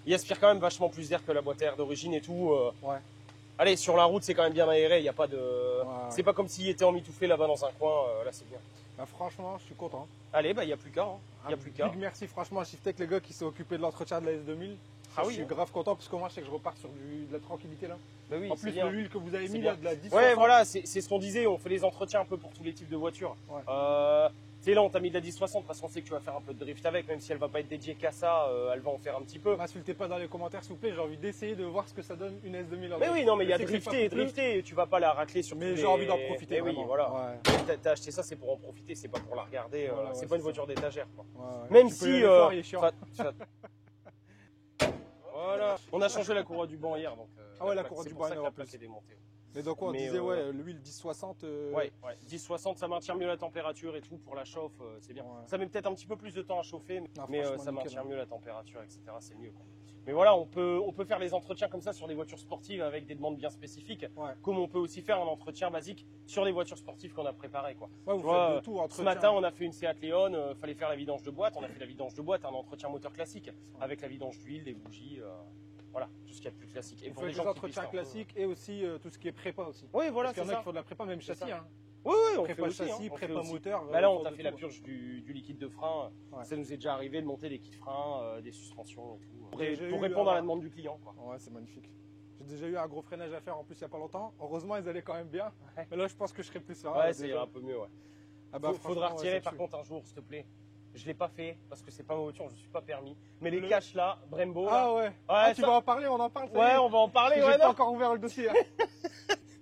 Speaker 5: Il aspire quand même vachement plus d'air que la boîte à air d'origine et tout.
Speaker 1: Ouais.
Speaker 5: Allez, sur la route, c'est quand même bien aéré. Il y a pas de.
Speaker 1: Ouais.
Speaker 5: C'est pas comme s'il était emmitouflé là-bas dans un coin. Là, c'est bien.
Speaker 1: Bah, franchement, je suis content.
Speaker 5: Allez, bah, il n'y a plus qu'à. Hein. Il
Speaker 1: Un
Speaker 5: y a plus qu'à.
Speaker 1: big merci franchement à Shiftech, les gars qui s'est occupé de l'entretien de la S2000.
Speaker 5: Ah
Speaker 1: je
Speaker 5: oui,
Speaker 1: suis
Speaker 5: hein.
Speaker 1: grave content parce que moi je sais que je repars sur de la tranquillité là.
Speaker 5: Bah oui,
Speaker 1: En
Speaker 5: c'est
Speaker 1: plus,
Speaker 5: bien.
Speaker 1: l'huile que vous avez
Speaker 5: C'est
Speaker 1: mis
Speaker 5: bien.
Speaker 1: là, de la 10.
Speaker 5: Ouais, voilà, c'est ce qu'on disait. On fait les entretiens un peu pour tous les types de voitures.
Speaker 1: Ouais.
Speaker 5: Tu sais, là, on t'a mis de la 1060 parce qu'on sait que tu vas faire un peu de drift avec, même si elle va pas être dédiée qu'à ça, elle va en faire un petit peu.
Speaker 1: M'insultez pas dans les commentaires s'il vous plaît, j'ai envie d'essayer de voir ce que ça donne une S2000 en
Speaker 5: Mais
Speaker 1: vrai.
Speaker 5: oui, non, mais il y a
Speaker 1: Je sais que c'est pas
Speaker 5: drifter, tu vas pas la racler sur
Speaker 1: Mais
Speaker 5: tous
Speaker 1: j'ai
Speaker 5: les-
Speaker 1: envie d'en profiter.
Speaker 5: Mais oui,
Speaker 1: vraiment.
Speaker 5: voilà.
Speaker 1: Ouais.
Speaker 5: T'as acheté ça, c'est pour en profiter, c'est pas pour la regarder.
Speaker 1: Ouais, ouais,
Speaker 5: c'est
Speaker 1: c'est
Speaker 5: pas une
Speaker 1: ça.
Speaker 5: voiture d'étagère, quoi.
Speaker 1: Ouais.
Speaker 5: Même
Speaker 1: Tu peux
Speaker 5: si.
Speaker 1: y aller fort, il est chiant.
Speaker 5: Voilà. On a changé la courroie du banc hier, donc.
Speaker 1: Ah ouais, la
Speaker 5: plaque,
Speaker 1: courroie
Speaker 5: c'est
Speaker 1: du
Speaker 5: pour
Speaker 1: banc
Speaker 5: ça que
Speaker 1: en
Speaker 5: la
Speaker 1: plus.
Speaker 5: plaque est démontée.
Speaker 1: Mais donc on
Speaker 5: Mais,
Speaker 1: disait ouais, l'huile 1060.
Speaker 5: Ouais, 1060, ça maintient mieux la température et tout pour la chauffe, c'est bien.
Speaker 1: Ouais.
Speaker 5: Ça met peut-être un petit peu plus de temps à chauffer,
Speaker 1: Ah,
Speaker 5: mais
Speaker 1: franchement,
Speaker 5: ça
Speaker 1: nickel,
Speaker 5: maintient
Speaker 1: hein.
Speaker 5: mieux la température, etc. C'est mieux. Quoi. Mais voilà, on peut faire les entretiens comme ça sur des voitures sportives avec des demandes bien spécifiques, comme on peut aussi faire un entretien basique sur des voitures sportives qu'on a préparées, quoi.
Speaker 1: Ouais, vous
Speaker 5: vois,
Speaker 1: faites de tout,
Speaker 5: ce matin, on a fait une Seat Leon, fallait faire la vidange de boîte, on a fait la vidange de boîte, un entretien moteur classique, avec la vidange d'huile, des bougies, voilà, tout ce qu'il y a de plus classique.
Speaker 1: Et pour les entretiens classiques et aussi tout ce qui est prépa aussi.
Speaker 5: Oui, voilà,
Speaker 1: c'est ça. Parce qu'il y en a qui font de la prépa, même châssis. Hein.
Speaker 5: Oui, on
Speaker 1: prépa
Speaker 5: fait aussi,
Speaker 1: châssis, prépa moteur.
Speaker 5: Bah là, on t'a fait la purge du liquide de frein. Ça nous est déjà arrivé de monter des kits freins, des suspensions et tout. Pour répondre à la demande du client, quoi.
Speaker 1: Ouais, c'est magnifique. J'ai déjà eu un gros freinage à faire en plus il n'y a pas longtemps. Heureusement, ils allaient quand même bien. Mais là, je pense que je serais plus serein.
Speaker 5: Ouais, c'est un peu mieux, ouais.
Speaker 1: Ah bah,
Speaker 5: faudra retirer par contre un jour, s'il te plaît. Je l'ai pas fait parce que c'est pas ma voiture, je suis pas permis. Mais les caches là, Brembo.
Speaker 1: Ah ouais. Ah, tu vas en parler, on en parle.
Speaker 5: Ouais, on va en parler.
Speaker 1: J'ai pas encore ouvert le dossier.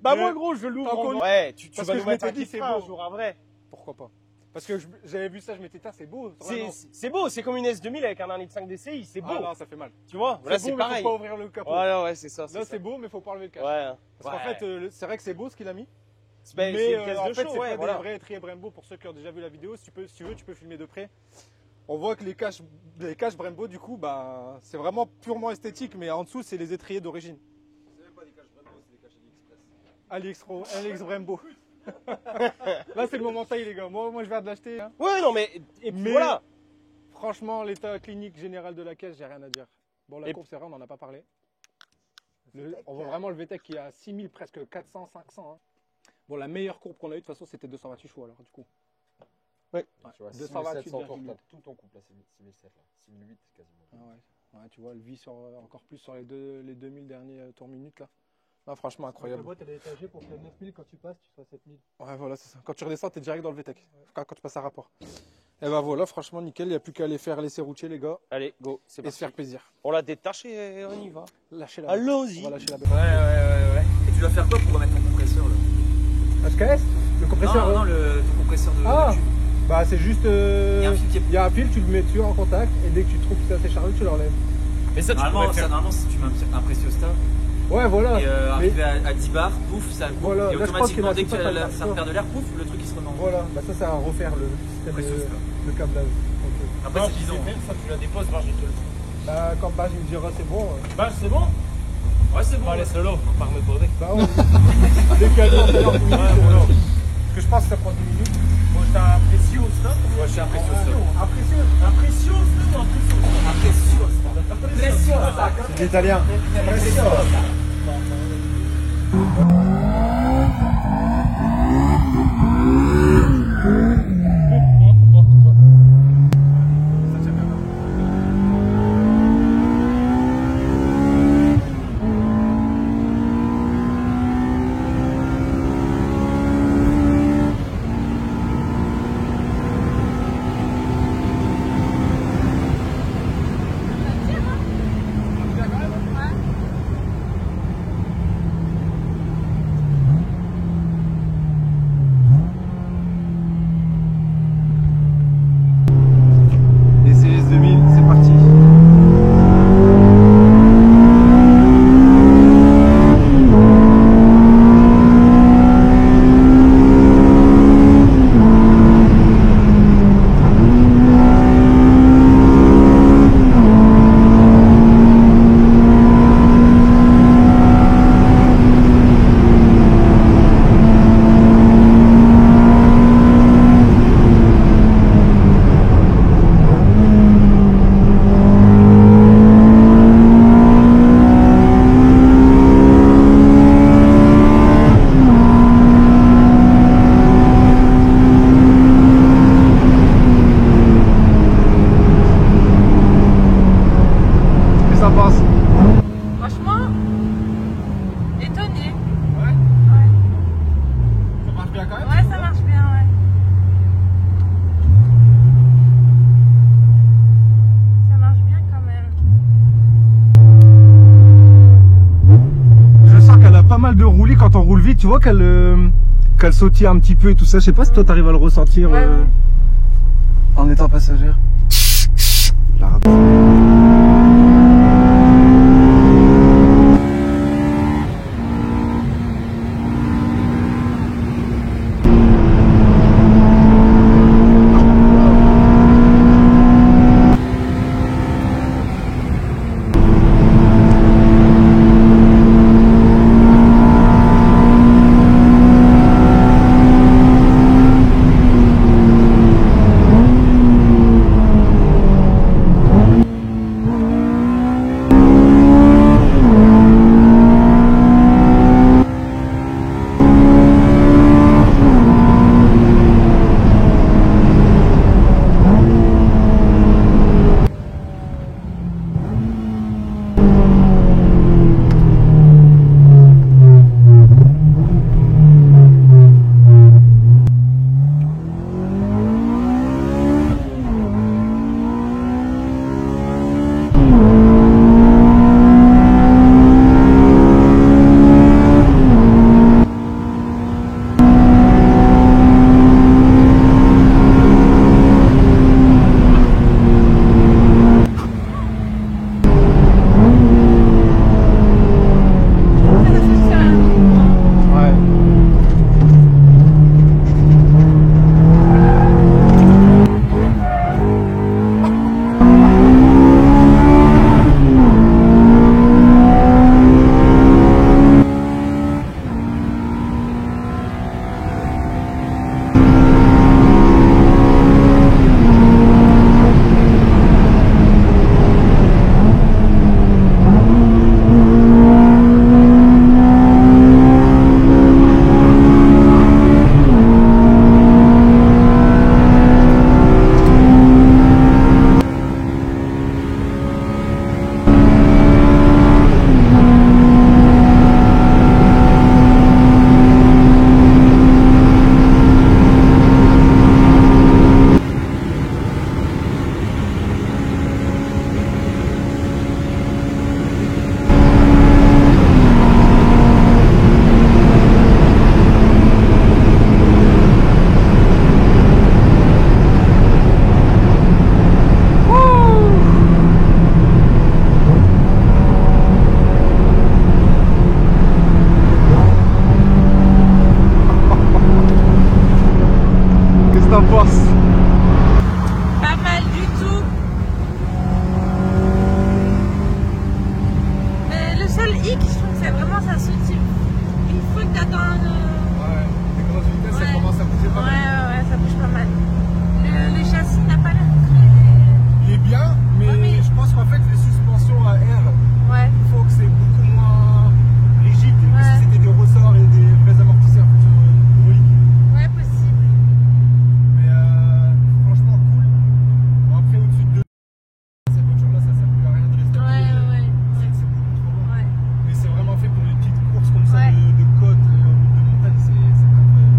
Speaker 5: Bah moi gros, je l'ouvre. Ouais, tu vas nous mettre un
Speaker 1: dit
Speaker 5: c'est beau un jour, un vrai.
Speaker 1: Pourquoi pas? Parce que j'avais vu ça, je m'étais dit, c'est beau.
Speaker 5: C'est beau, c'est comme une S2000 avec un 1,5 DCI, c'est beau.
Speaker 1: Ah non, ça fait mal.
Speaker 5: Tu vois, là c'est pareil.
Speaker 1: Faut pas ouvrir le capot.
Speaker 5: Ouais, c'est ça.
Speaker 1: Là c'est beau, mais faut pas enlever le cache.
Speaker 5: Ouais.
Speaker 1: Parce qu'en fait, c'est vrai que c'est beau ce qu'il a mis.
Speaker 5: Mais
Speaker 1: en fait, c'est pas des vrais étriers Brembo. Pour ceux qui ont déjà vu la vidéo, si tu veux, tu peux filmer de près. On voit que les caches Brembo, du coup, bah, c'est vraiment purement esthétique, mais en dessous, c'est les étriers d'origine.
Speaker 6: C'est même pas des caches Brembo, c'est des caches AliExpress.
Speaker 1: AliEx Brembo. Là, c'est le moment taille, les gars. Moi, je viens de l'acheter. Hein.
Speaker 5: Ouais, non, mais voilà.
Speaker 1: Franchement, l'état clinique général de la caisse, j'ai rien à dire. Bon, la courbe, c'est vrai, on n'en a pas parlé. On voit vraiment le VTEC qui est à 6000, presque 400, 500. Hein. Bon, la meilleure courbe qu'on a eue, de toute façon, c'était 228 chevaux, alors, du coup.
Speaker 6: Ouais. Tu vois,
Speaker 1: 228
Speaker 6: tours, t'as tout ton couple là, c'est 6007 là, 6008 quasiment.
Speaker 1: Ah ouais, tu vois, le vit encore plus sur les 2000 derniers tours minutes là. Non, franchement incroyable.
Speaker 3: La boîte elle est étagée pour faire 9000, quand tu passes, tu seras 7000.
Speaker 1: Ouais, voilà, c'est ça. Quand tu redescends, t'es direct dans le VTEC. Quand tu passes à rapport. Et bah voilà, franchement nickel, il n'y a plus qu'à les faire laisser rouler les gars.
Speaker 5: Allez, go, c'est parti.
Speaker 1: Et se faire plaisir.
Speaker 5: On la détache et on y va.
Speaker 1: Lâchez la
Speaker 5: Allons-y.
Speaker 1: On va lâcher la bête.
Speaker 6: Ouais. Et tu dois faire quoi pour remettre ton compresseur là?
Speaker 3: HKS? Le compresseur?
Speaker 6: Non, ton compresseur de tube.
Speaker 3: Bah c'est juste.
Speaker 6: Il y a un fil
Speaker 3: tu le mets dessus en contact et dès que tu trouves que c'est assez chargé, tu l'enlèves.
Speaker 6: Mais ça, normalement, si tu mets un pressiostat.
Speaker 3: Ouais, voilà.
Speaker 6: Et arrivé à 10 bars, pouf, ça coupe.
Speaker 3: Voilà.
Speaker 6: Et automatiquement, dès que ça repère de l'air, pouf, le truc il se remet en route.
Speaker 3: Voilà, bah ça, c'est à refaire le système de câblage.
Speaker 6: Après, c'est 10 ans.
Speaker 5: Ça, tu la déposes, Barge, il te le dit.
Speaker 3: Bah, quand Barge il me dira c'est bon.
Speaker 5: Barge, c'est bon? Ouais, c'est bon. Laisse-le là, par me poser.
Speaker 3: Bah, ouais. Dès qu'il y a 10 minutes. Parce que je pense que ça prend 10 minutes.
Speaker 5: Moi, j'étais un pressiostat.
Speaker 6: Moi, je suis un pressiostat.
Speaker 3: C'est l'italien.
Speaker 1: De rouler quand on roule vite, tu vois qu'elle sautille un petit peu et tout ça. Je sais pas si toi t'arrives à le ressentir en étant passagère.
Speaker 7: commence à sauter. Une fois que t'attends.
Speaker 1: Ouais, les grosses vitesses, ça commence à bouger pas mal.
Speaker 7: Ouais, ça bouge pas mal. Le châssis n'a pas l'air très.
Speaker 1: Il est bien, mais je pense qu'en fait, les suspensions à air,
Speaker 7: Ouais.
Speaker 1: il faut que c'est beaucoup moins rigide que si c'était des ressorts et des vrais amortisseurs hydrauliques.
Speaker 7: Ouais, possible.
Speaker 1: Mais franchement, cool. Bon, après, au-dessus de cette voiture-là, ça sert plus à rien de rester.
Speaker 7: Ouais.
Speaker 1: C'est beaucoup trop long.
Speaker 7: Ouais.
Speaker 1: Mais c'est vraiment fait pour les petites courses comme ça
Speaker 7: Ouais.
Speaker 1: de côte, de montagne, c'est incroyable.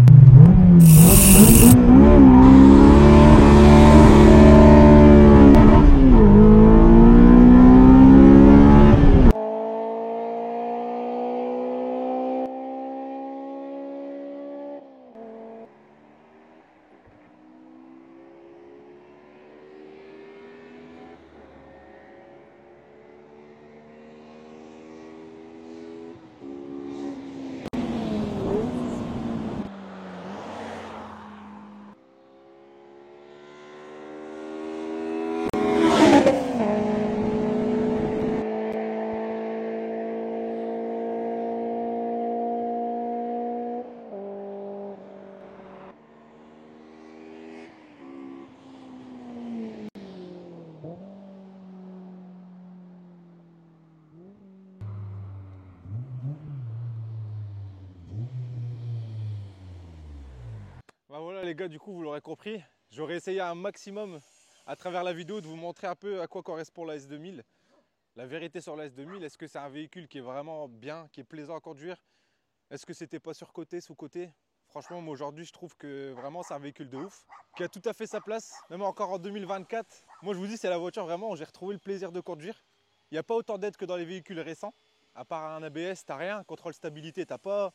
Speaker 1: Bah voilà les gars, du coup vous l'aurez compris, j'aurais essayé un maximum à travers la vidéo de vous montrer un peu à quoi correspond la S2000. La vérité sur la S2000, est-ce que c'est un véhicule qui est vraiment bien, qui est plaisant à conduire? Est-ce que c'était pas surcoté, sous-coté? Franchement, moi aujourd'hui je trouve que vraiment c'est un véhicule de ouf, qui a tout à fait sa place, même encore en 2024. Moi je vous dis, c'est la voiture vraiment où j'ai retrouvé le plaisir de conduire. Il n'y a pas autant d'aide que dans les véhicules récents. À part un ABS, t'as rien, contrôle stabilité, t'as pas,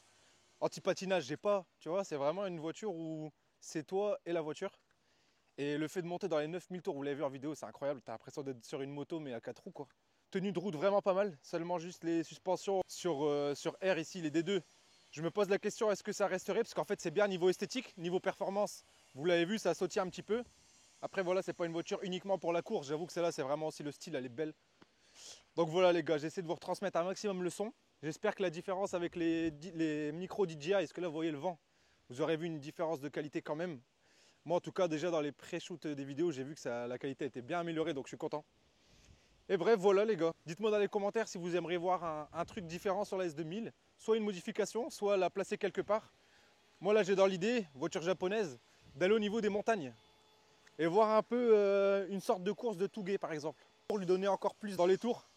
Speaker 1: anti-patinage, j'ai pas. Tu vois, c'est vraiment une voiture où c'est toi et la voiture. Et le fait de monter dans les 9000 tours, vous l'avez vu en vidéo, c'est incroyable. T'as l'impression d'être sur une moto mais à 4 roues quoi. Tenue de route vraiment pas mal, seulement juste les suspensions sur R ici, les D2. Je me pose la question, est-ce que ça resterait? Parce qu'en fait c'est bien niveau esthétique, niveau performance. Vous l'avez vu, ça sautille un petit peu. Après voilà, c'est pas une voiture uniquement pour la course. J'avoue que celle-là c'est vraiment aussi le style, elle est belle. Donc voilà les gars, j'essaie de vous retransmettre un maximum le son. J'espère que la différence avec les micros DJI, est-ce que là vous voyez le vent? Vous aurez vu une différence de qualité quand même. Moi en tout cas déjà dans les pré-shoots des vidéos, j'ai vu que la qualité était bien améliorée, donc je suis content. Et bref voilà les gars, dites-moi dans les commentaires si vous aimeriez voir un truc différent sur la S2000. Soit une modification, soit la placer quelque part. Moi là j'ai dans l'idée, voiture japonaise, d'aller au niveau des montagnes. Et voir un peu une sorte de course de Touguet par exemple. Pour lui donner encore plus dans les tours.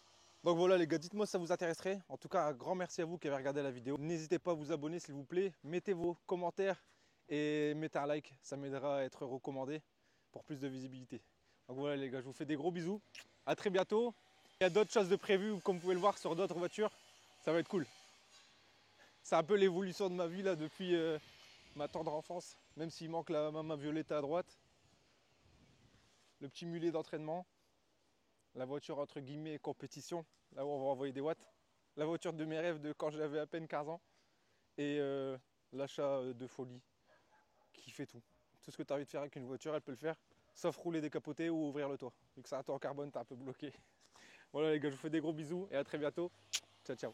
Speaker 1: Donc voilà les gars, dites-moi si ça vous intéresserait. En tout cas, un grand merci à vous qui avez regardé la vidéo. N'hésitez pas à vous abonner s'il vous plaît. Mettez vos commentaires et mettez un like. Ça m'aidera à être recommandé pour plus de visibilité. Donc voilà les gars, je vous fais des gros bisous. A très bientôt. Il y a d'autres choses de prévues comme vous pouvez le voir sur d'autres voitures. Ça va être cool. C'est un peu l'évolution de ma vie là depuis ma tendre enfance. Même s'il manque la Mama Violetta à droite. Le petit mulet d'entraînement. La voiture entre guillemets compétition, là où on va envoyer des watts. La voiture de mes rêves de quand j'avais à peine 15 ans. Et l'achat de folie qui fait tout. Tout ce que tu as envie de faire avec une voiture, elle peut le faire. Sauf rouler décapoté ou ouvrir le toit. Vu que c'est un toit en carbone, t'es un peu bloqué. Voilà les gars, je vous fais des gros bisous et à très bientôt. Ciao ciao.